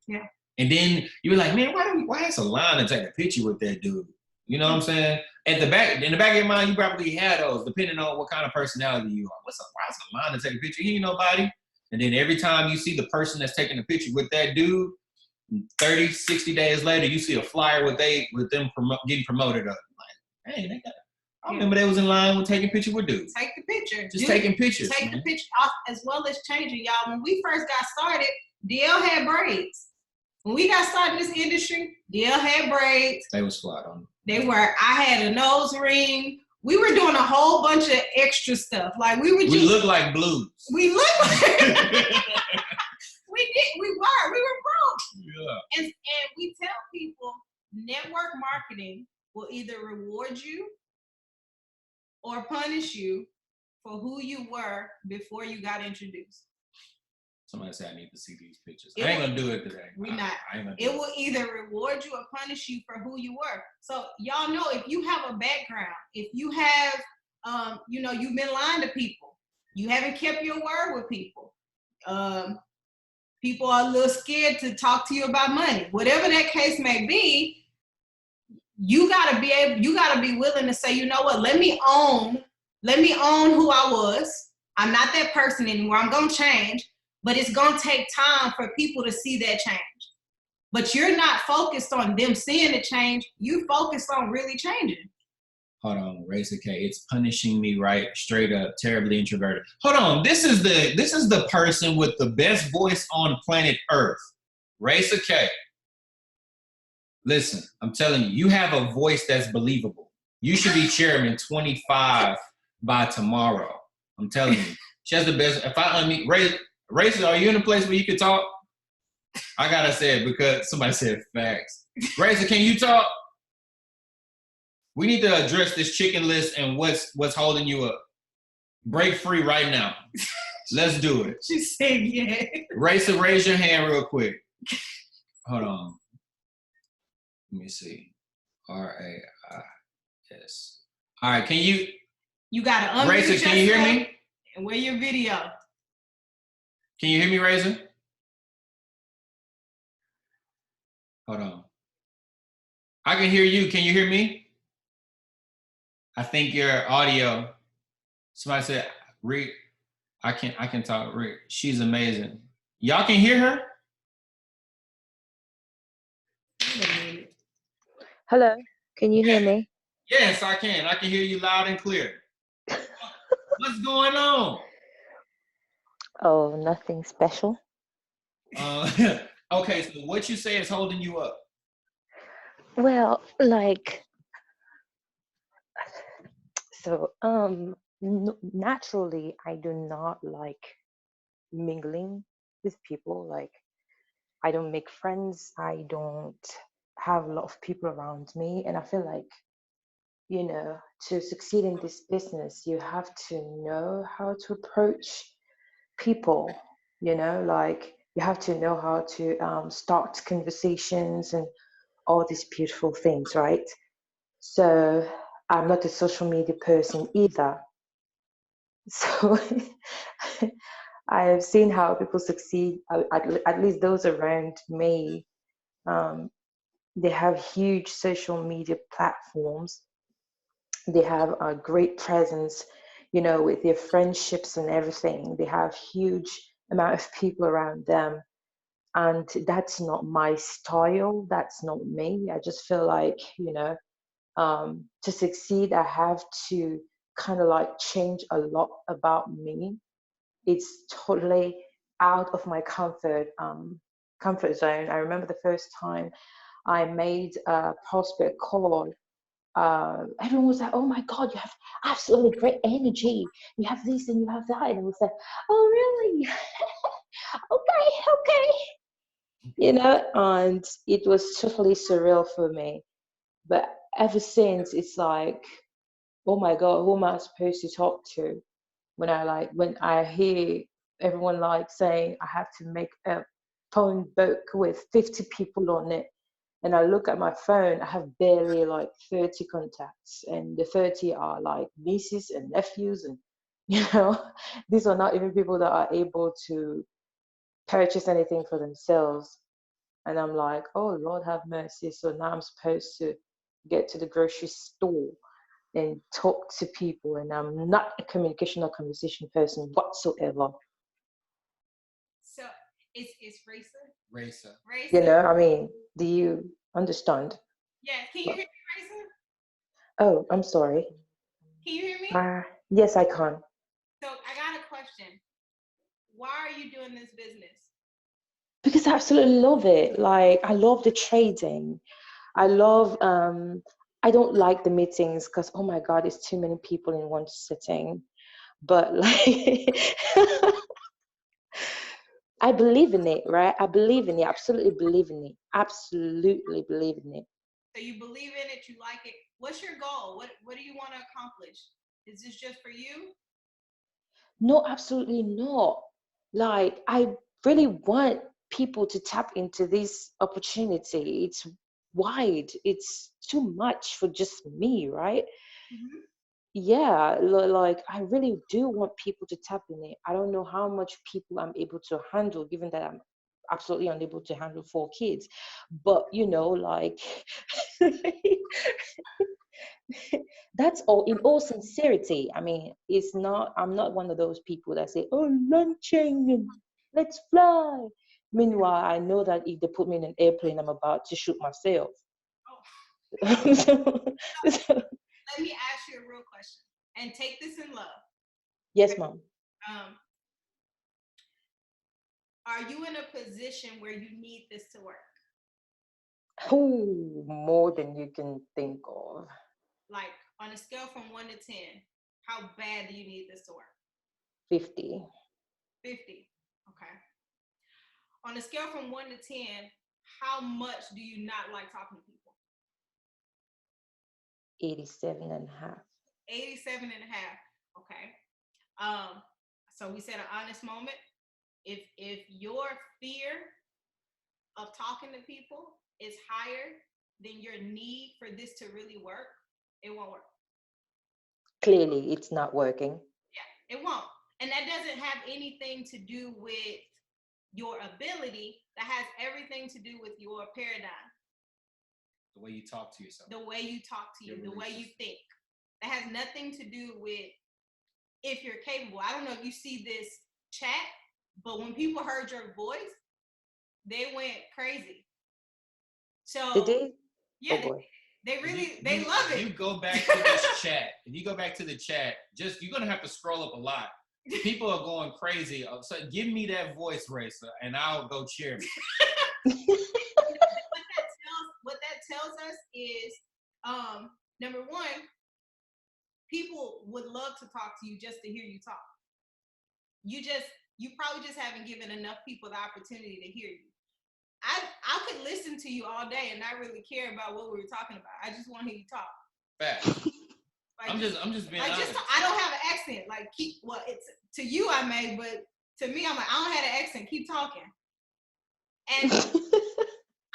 Yeah.
And then you be like, man, why is a line to take a picture with that dude? You know what I'm saying? In the back of your mind, you probably had those, depending on what kind of personality you are. Why is a line to take a picture? He ain't nobody. And then every time you see the person that's taking a picture with that dude, 30, 60 days later, you see a flyer with them getting promoted up. Like, hey, I remember they was in line with taking pictures with dudes.
Take the picture.
Taking pictures.
Take the picture off as well as changing. Y'all, when we first got started, DL had braids. When we got started in this industry, DL had braids.
They was flat on.
They were. I had a nose ring. We were doing a whole bunch of extra stuff. Like we
look like blues.
We look like we did. We were broke.
Yeah.
And we tell people network marketing will either reward you or punish you for who you were before you got introduced.
Somebody said I need to see these pictures. I ain't gonna do it today.
It will either reward you or punish you for who you were. So y'all know, if you have a background, if you have, you've been lying to people, you haven't kept your word with people. People are a little scared to talk to you about money. Whatever that case may be, you gotta be willing to say, you know what, let me own who I was. I'm not that person anymore. I'm gonna change, but it's gonna take time for people to see that change. But you're not focused on them seeing the change. You focused on really changing.
Hold on, Racer K. It's punishing me, right? Straight up, terribly introverted. Hold on, this is the person with the best voice on planet Earth, Racer K. Listen, I'm telling you, you have a voice that's believable. You should be chairman 25 by tomorrow. I'm telling you, she has the best. If I unmute, Racer, are you in a place where you can talk? I gotta say it because somebody said facts. Racer, can you talk? We need to address this chicken list and what's holding you up. Break free right now. Let's do it.
She said yeah.
Racer, raise your hand real quick. Hold on. Let me see. RAIS. All right, can you?
You gotta unmute
Racer, can you hear me?
And where your video?
Can you hear me, Racer? Hold on. I can hear you. Can you hear me? I think your audio. Somebody said, "Rick, I can talk." Rick, she's amazing. Y'all can hear her?
Hello, can you hear me?
Yes, I can. I can hear you loud and clear. What's going on?
Oh, nothing special.
Okay, so what you say is holding you up?
Well, naturally, I do not like mingling with people. Like, I don't make friends. I don't have a lot of people around me. And I feel like, to succeed in this business, you have to know how to approach people, like you have to know how to start conversations and all these beautiful things, right? So I'm not a social media person either. So I have seen how people succeed, at least those around me. Um, they have huge social media platforms. They have a great presence, with their friendships and everything. They have huge amount of people around them. And that's not my style. That's not me. I just feel like, to succeed, I have to kind of like change a lot about me. It's totally out of my comfort zone. I remember the first time I made a prospect call. Everyone was like, "Oh my God, you have absolutely great energy. You have this and you have that," and I was like, "Oh really? Okay, okay." And it was totally surreal for me. But ever since, it's like, oh my God, who am I supposed to talk to? When I hear everyone like saying I have to make a phone book with 50 people on it, and I look at my phone, I have barely like 30 contacts, and the 30 are like nieces and nephews, and you know, these are not even people that are able to purchase anything for themselves. And I'm like, oh Lord have mercy. So now I'm supposed to get to the grocery store and talk to people, and I'm not a communication or conversation person whatsoever.
So it's Racer.
Racer.
Racer.
I mean, do you understand?
Yeah. Can you hear me, Racer?
Oh, I'm sorry.
Can you hear me?
Yes, I can.
So I got a question. Why are you doing this business?
Because I absolutely love it. Like, I love the trading. I love, I don't like the meetings because, oh my God, it's too many people in one sitting. But like, I believe in it, right? I believe in it. Absolutely believe in it. Absolutely believe in it.
So you believe in it, you like it. What's your goal? What do you want to accomplish? Is this just for you?
No, absolutely not. Like, I really want people to tap into this opportunity. It's wide, it's too much for just me, right?
Mm-hmm.
Yeah, like I really do want people to tap in it. I don't know how much people I'm able to handle, given that I'm absolutely unable to handle 4 kids. But like that's all in all sincerity. I mean, I'm not one of those people that say, "Oh, launching and let's fly." Meanwhile, I know that if they put me in an airplane, I'm about to shoot myself.
Oh,
So- so-
let me ask you a real question, and take this in love.
yes, mom.
Um, are you in a position where you need this to work?
Oh, more than you can think of.
Like on a scale from 1 to 10, how bad do you need this to work?
50.
50. Okay. On a scale from 1 to 10, how much do you not like talking to people?
87 and a half.
87.5. Okay. Um, so we said an honest moment. If your fear of talking to people is higher than your need for this to really work, it won't work.
Clearly, it's not working.
Yeah, it won't. And that doesn't have anything to do with your ability. That has everything to do with your paradigm.
The way you talk to yourself.
The way you talk to you, the way you think. That has nothing to do with if you're capable. I don't know if you see this chat, but when people heard your voice, they went crazy.
They
So
did?
yeah,
Oh boy.
they really they love it.
You go back to this chat. If you go back to the chat, you're gonna have to scroll up a lot. People are going crazy. So give me that voice, Racer, and I'll go cheer me.
What that tells us is, number one, people would love to talk to you just to hear you talk. You just You probably just haven't given enough people the opportunity to hear you. I could listen to you all day and not really care about what we were talking about. I just want to hear you talk.
Facts.
Like,
I'm just being honest.
I don't have an accent. Like, it's to you I may, but to me, I'm like, I don't have an accent. Keep talking. And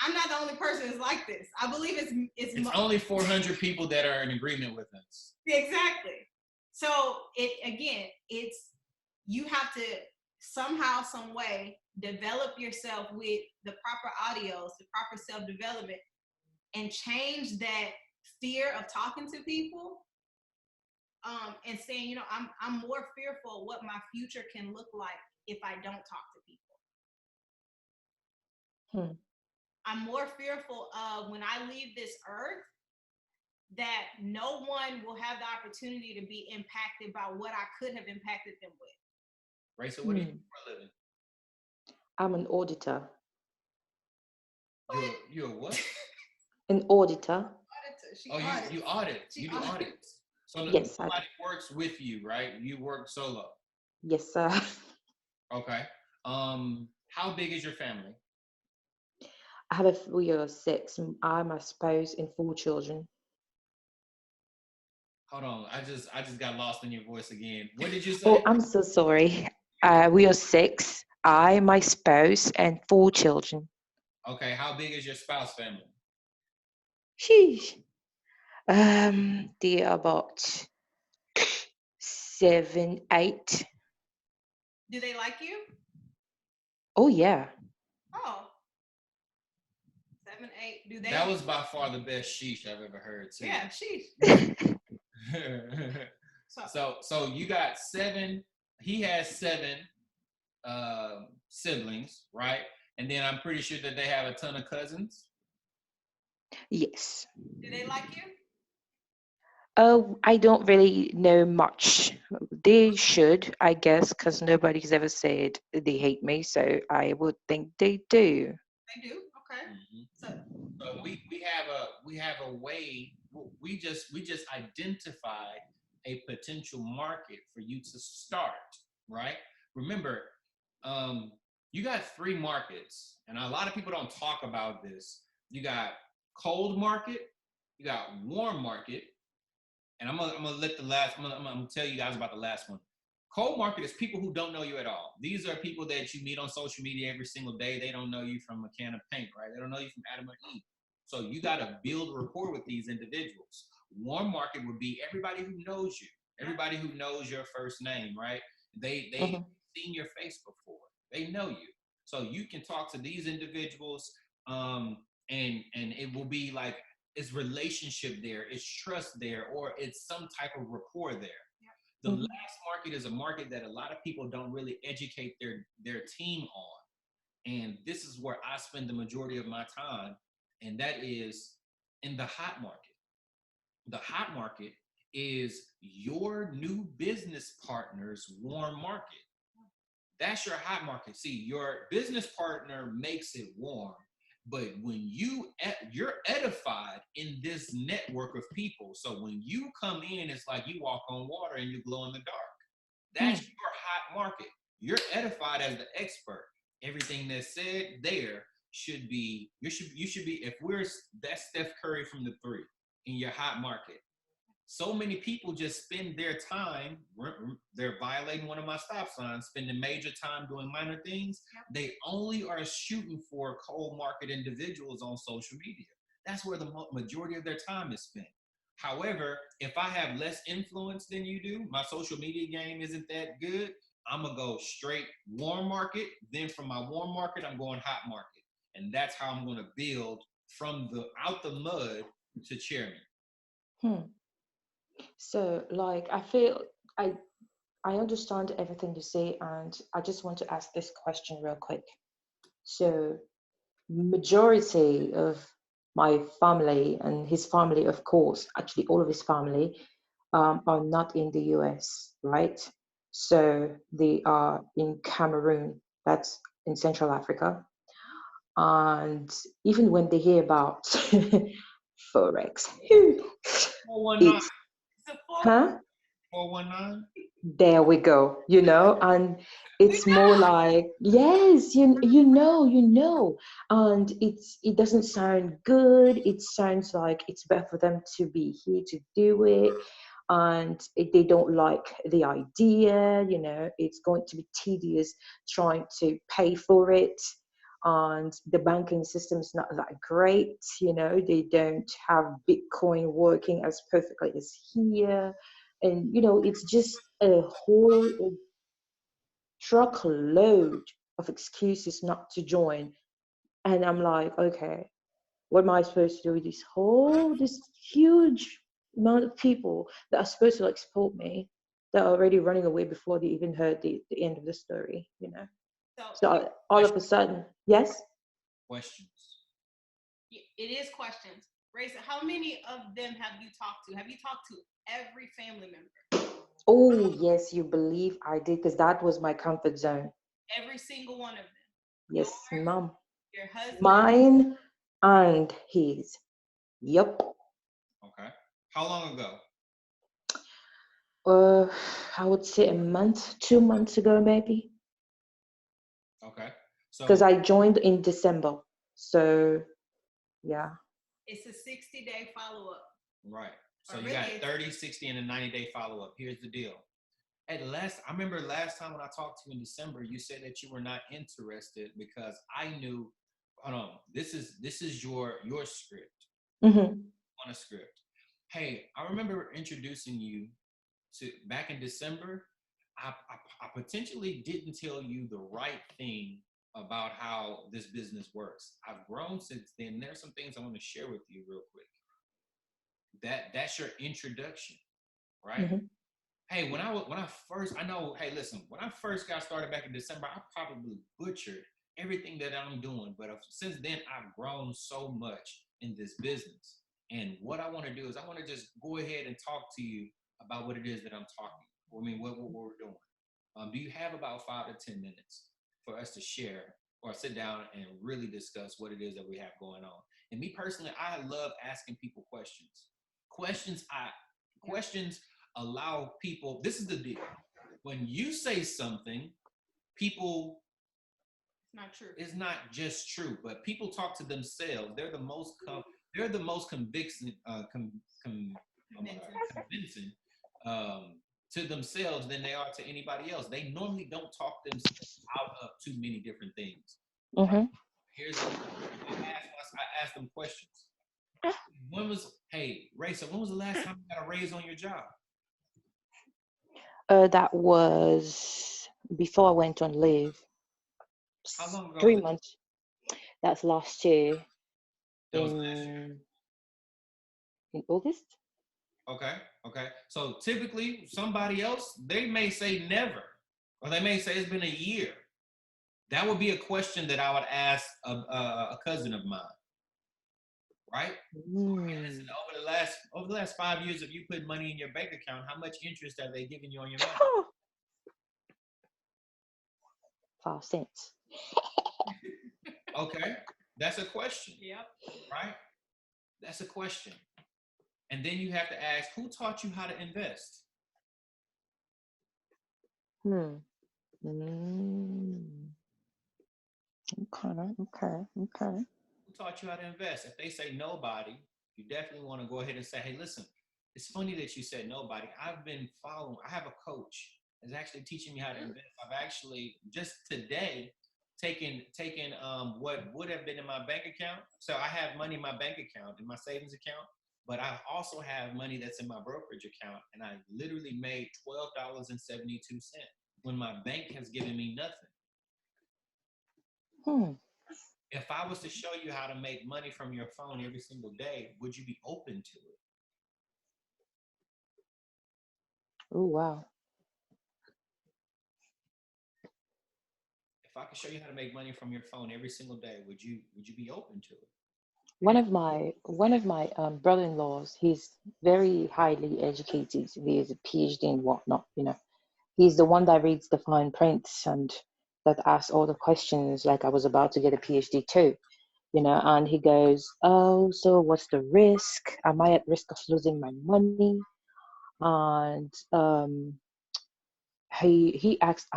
I'm not the only person that's like this. I believe it's
only 400 people that are in agreement with us.
Exactly. So it's you have to somehow, some way, develop yourself with the proper audios, the proper self-development, and change that fear of talking to people. And saying, I'm more fearful of what my future can look like if I don't talk to people. I'm more fearful of when I leave this earth that no one will have the opportunity to be impacted by what I could have impacted them with.
Right. So what do you do for a living?
I'm an auditor.
You're a what?
An auditor.
You audit. You do audits. So
yes,
nobody works with you, right? You work solo.
Yes, sir.
Okay. How big is your family?
I have a 3 or 6. I, my spouse, and 4 children.
Hold on, I just got lost in your voice again. What did you say?
Oh, I'm so sorry. We are 6. I, my spouse, and 4 children.
Okay, how big is your spouse family?
Sheesh. They are about 7, 8.
Do they like you?
Oh yeah.
Oh. 7, 8. Do they?
That was by far the best sheesh I've ever heard too.
Yeah, sheesh.
So you got 7. He has 7 siblings, right? And then I'm pretty sure that they have a ton of cousins.
Yes.
Do they like you?
Oh, I don't really know much. They should, I guess, because nobody's ever said they hate me, so I would think they do.
They do. Okay.
Mm-hmm. So we have a way. We just identify a potential market for you to start, right? Remember, you got 3 markets, and a lot of people don't talk about this. You got cold market, you got warm market, and I'm gonna let the last. I'm gonna tell you guys about the last one. Cold market is people who don't know you at all. These are people that you meet on social media every single day. They don't know you from a can of paint, right? They don't know you from Adam or Eve. So you got to build rapport with these individuals. Warm market would be everybody who knows you, everybody who knows your first name, right? They've seen your face before. They know you. So you can talk to these individuals, and it will be like it's relationship there, it's trust there, or it's some type of rapport there. The last market is a market that a lot of people don't really educate their team on. And this is where I spend the majority of my time, and that is in the hot market. The hot market is your new business partner's warm market. That's your hot market. See, your business partner makes it warm, but when you're edified in this network of people. So when you come in, it's like you walk on water and you glow in the dark. That's your hot market. You're edified as the expert. Everything that's said there should be, you should be, if that's Steph Curry from the 3 in your hot market. So many people just spend their time, they're violating one of my stop signs, spending major time doing minor things. They only are shooting for cold market individuals on social media. That's where the majority of their time is spent. However, if I have less influence than you do, my social media game isn't that good, I'm going to go straight warm market. Then from my warm market, I'm going hot market. And that's how I'm going to build from out the mud to chairman.
So, like, I feel I understand everything you say, and I just want to ask this question real quick. So, majority of my family and his family, of course, actually all of his family, are not in the US, right? So they are in Cameroon, that's in Central Africa. And even when they hear about Forex, it's, huh?
419?
There we go, and it's more like, yes, and it doesn't sound good. It sounds like it's better for them to be here to do it, and if they don't like the idea, it's going to be tedious trying to pay for it, and the banking system is not that great. They don't have Bitcoin working as perfectly as here, and it's just a whole truckload of excuses not to join. And I'm like, okay, what am I supposed to do with this huge amount of people that are supposed to like support me, that are already running away before they even heard the end of the story. So all of a sudden, yes.
Questions.
It is questions. Raisa, how many of them have you talked to? Have you talked to every family member?
Oh, yes, you believe I did, because that was my comfort zone.
Every single one of them.
Yes,
Yours,
mom.
your husband.
Mine and his. Yep.
Okay. How long ago?
I would say a month, 2 months ago, maybe.
Okay.
Because
So
I joined in December. So, yeah.
It's a 60-day follow-up.
right. So
Or
you
really,
got 30, 60, and a 90-day follow-up. Here's the deal. I remember last time when I talked to you in December, you said that you were not interested because I knew, hold on, this is your script.
Mm-hmm.
On a script. Hey, I remember introducing you to back in December. I potentially didn't tell you the right thing about how this business works. I've grown since then. There's some things I want to share with you real quick. That's your introduction, right?
Mm-hmm.
Hey, when I first, I know, hey, listen, when I first got started back in December, I probably butchered everything that I'm doing. But since then, I've grown so much in this business. And what I want to do is I want to just go ahead and talk to you about what it is that I'm talking. I mean, what we're doing. Do you have about 5 to 10 minutes for us to share or sit down and really discuss what it is that we have going on? And me personally, I love asking people questions. Questions allow people. This is the deal. When you say something, people.
It's not true.
It's not just true, but people talk to themselves. They're the most. They're the most convincing. Convincing to themselves than they are to anybody else. They normally don't talk themselves out of too many different things.
Mm-hmm.
Right? I ask them questions. Hey, Raisa, when was the last time you got a raise on your job?
That was before I went on leave.
How long ago
3 months. That's last year.
That was last year.
In August.
Okay. So typically, somebody else, they may say never, or they may say it's been a year. That would be a question that I would ask a cousin of mine. Right? Okay, listen, over the last 5 years of you putting money in your bank account, how much interest are they giving you on your money?
5 cents.
Okay, that's a question.
Yep.
Right? That's a question. And then you have to ask, who taught you how to invest?
Okay.
Who taught you how to invest? If they say nobody, you definitely want to go ahead and say, hey, listen, it's funny that you said nobody. I have a coach that's actually teaching me how to invest. I've actually just today taken what would have been in my bank account. So I have money in my bank account, in my savings account, but I also have money that's in my brokerage account. And I literally made $12.72 when my bank has given me nothing. If I was to show you how to make money from your phone every single day, would you be open to it?
Oh, wow.
If I could show you how to make money from your phone every single day, would you be open to it?
One of my brother-in-laws, he's very highly educated. He has a PhD and whatnot. He's the one that reads the fine prints and that asks all the questions, like I was about to get a PhD too. And he goes, oh, so what's the risk? Am I at risk of losing my money? and he asked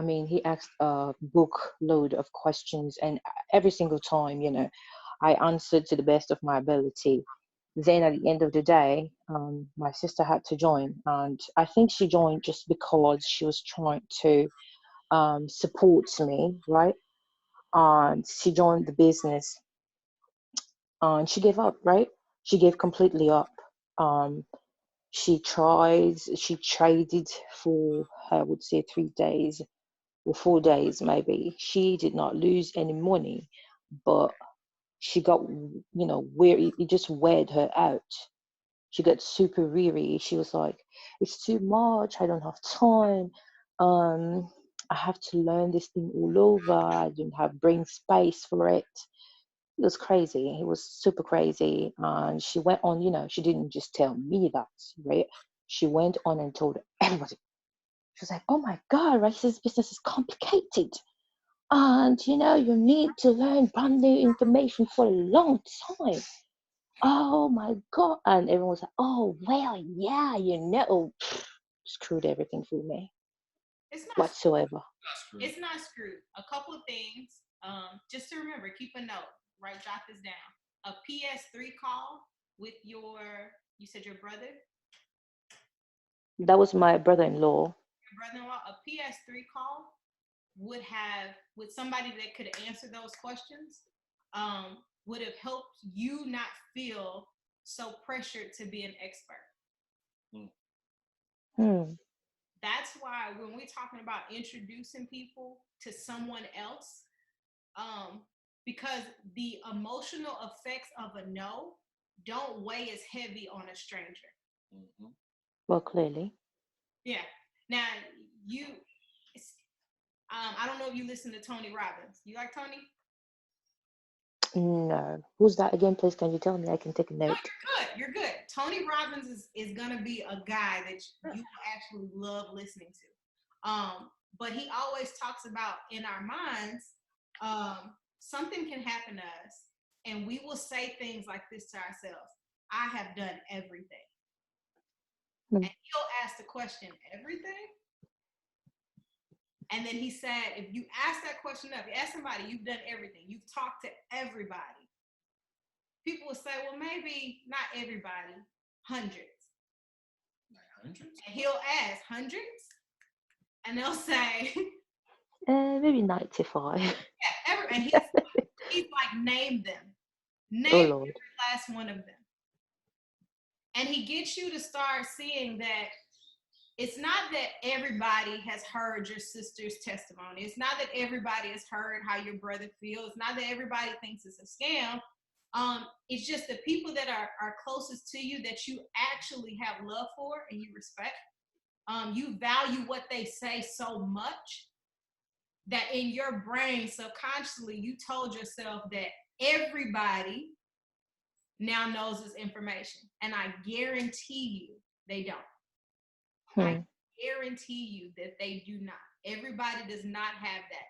a bookload of questions, and every single time, I answered to the best of my ability. Then at the end of the day, my sister had to join, and I think she joined just because she was trying to support me, right? And she joined the business, and she gave up, right? She gave completely up. Um, she traded for, I would say, 3 days or 4 days maybe. She did not lose any money, but she got, where it just weared her out. She got super weary. She was like, it's too much. I don't have time. Um, I have to learn this thing all over. I don't have brain space for it. It was crazy. It was super crazy. And she went on, she didn't just tell me that, right? She went on and told everybody. She was like, oh my God, right? This business is complicated. And, you need to learn brand new information for a long time. Oh my God. And everyone was like, oh, well, yeah, screwed everything for me
It's not
whatsoever.
It's not screwed. A couple of things. Just to remember, keep a note. Right, jot this down. A PS3 call with you said your brother?
That was my brother-in-law.
Your brother-in-law, a PS3 call with somebody that could answer those questions, would have helped you not feel so pressured to be an expert. That's why when we're talking about introducing people to someone else, because the emotional effects of a no don't weigh as heavy on a stranger.
Well, clearly.
Yeah. Now, I don't know if you listen to Tony Robbins. You like Tony?
No. Who's that again, please? Can you tell me? I can take a note.
No, you're good. Tony Robbins is going to be a guy that you will actually love listening to. But he always talks about, in our minds, something can happen to us, and we will say things like this to ourselves. I have done everything. And he'll ask the question, everything? And then he said, if you ask that question up, you ask somebody, you've done everything. You've talked to everybody. People will say, well, maybe not everybody, hundreds.
Like hundreds?
And he'll ask, hundreds? And they'll say,
maybe 95.
Yeah, and he's like, name them. Name every last one of them. And he gets you to start seeing that it's not that everybody has heard your sister's testimony. It's not that everybody has heard how your brother feels. It's not that everybody thinks it's a scam. It's just the people that are closest to you that you actually have love for and you respect. You value what they say so much that in your brain, subconsciously, you told yourself that everybody now knows this information. And I guarantee you they don't. I guarantee you that they do not. Everybody does not have that.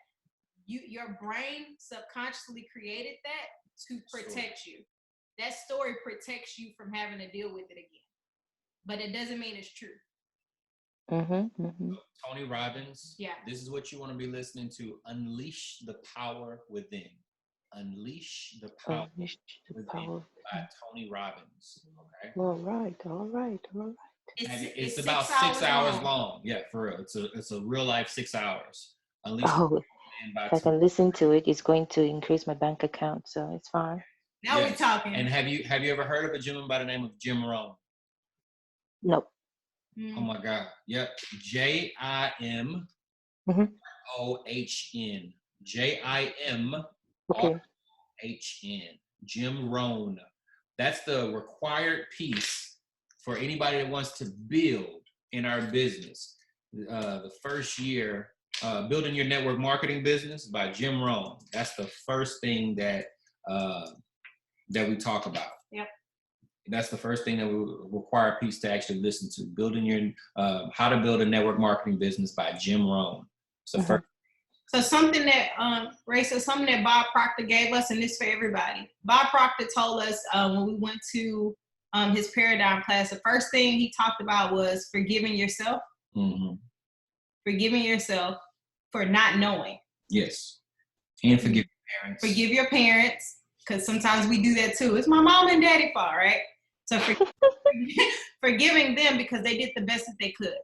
Your brain subconsciously created that to protect you. That story protects you from having to deal with it again. But it doesn't mean it's true.
Tony Robbins.
Yeah.
This is what you want to be listening to. Unleash the power within. Unleash the power within by Tony Robbins. Okay.
All right.
It's about 6 hours long. Yeah, for real. It's a real life 6 hours.
If I can listen to it, it's going to increase my bank account, so it's fine.
Now we're talking.
And have you ever heard of a gentleman by the name of Jim Rohn?
Nope.
Oh my God. Yep. JIM OHN. JIM OHN. Jim Rohn. That's the required piece for anybody that wants to build in our business. The first year, Building Your Network Marketing Business by Jim Rohn. That's the first thing that we talk about.
Yep.
That's the first thing that we require piece to actually listen to. Building Your How to Build a Network Marketing Business by Jim Rohn. So first.
So something that Ray said, something that Bob Proctor gave us, and this for everybody. Bob Proctor told us when we went to his paradigm class, the first thing he talked about was forgiving yourself.
Mm-hmm.
Forgiving yourself for not knowing.
Yes. And forgive your parents.
Forgive your parents, because sometimes we do that too. It's my mom and daddy fault, right? So forgiving them because they did the best that they could.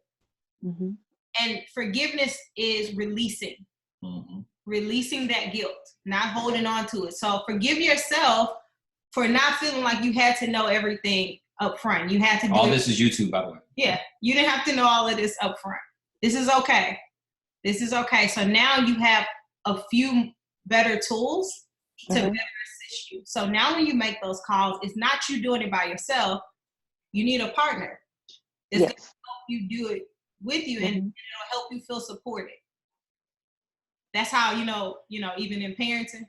Mm-hmm.
And forgiveness is releasing.
Mm-hmm.
Releasing that guilt, not holding on to it. So forgive yourself for not feeling like you had to know everything up front. You had to do
all this is YouTube, by the way.
Yeah, you didn't have to know all of this up front. This is okay. This is okay. So now you have a few better tools to better assist you. So now when you make those calls, it's not you doing it by yourself. You need a partner that's going to help you do it with you, and it'll help you feel supported. That's how, even in parenting,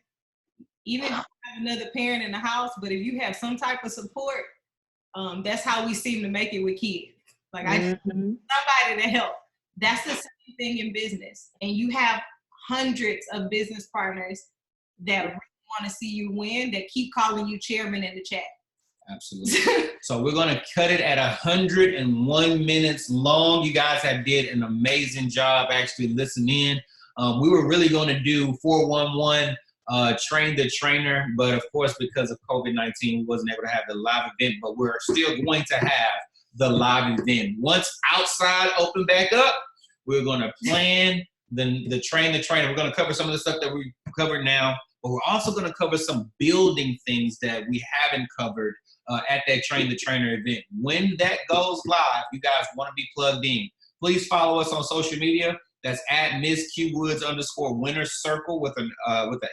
even if you have another parent in the house, but if you have some type of support, that's how we seem to make it with kids. Like I need somebody to help. That's the same thing in business. And you have hundreds of business partners that really want to see you win, that keep calling you chairman in the chat.
Absolutely. So we're going to cut it at 101 minutes long. You guys have did an amazing job actually listening in. We were really going to do 411 train the trainer, but of course, because of COVID-19, we wasn't able to have the live event, but we're still going to have the live event. Once outside open back up, we're going to plan the train the trainer. We're going to cover some of the stuff that we covered now, but we're also going to cover some building things that we haven't covered at that train the trainer event. When that goes live, you guys want to be plugged in. Please follow us on social media. That's at Ms. Q Woods _winner circle with an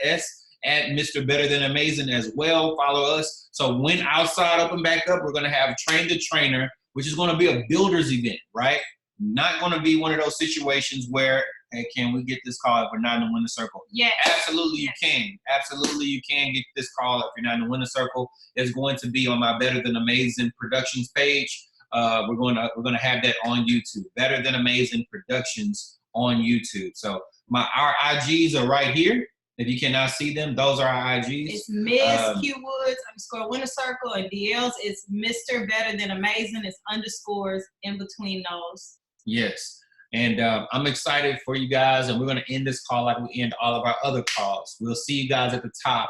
S, at Mr. Better Than Amazing as well. Follow us. So when outside open back up, we're going to have Train the Trainer, which is going to be a builder's event, right? Not going to be one of those situations where, hey, can we get this call if we're not in the winner circle?
Yeah.
Absolutely you can. Absolutely you can get this call if you're not in the winner circle. It's going to be on my Better Than Amazing Productions page. We're going to have that on YouTube. Better Than Amazing Productions on YouTube. So our IGs are right here. If you cannot see them, those are our IGs.
It's Ms. Q Woods _winner circle, and DL's is Mr. Better Than Amazing. It's underscores in between those.
Yes. And I'm excited for you guys, and we're going to end this call like we end all of our other calls. We'll see you guys at the top.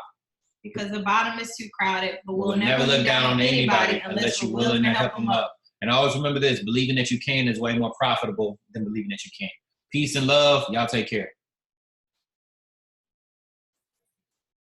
Because the bottom is too crowded, but we'll
never look down on anybody unless you're willing to help them up. And always remember this, believing that you can is way more profitable than believing that you can't. Peace and love. Y'all take care.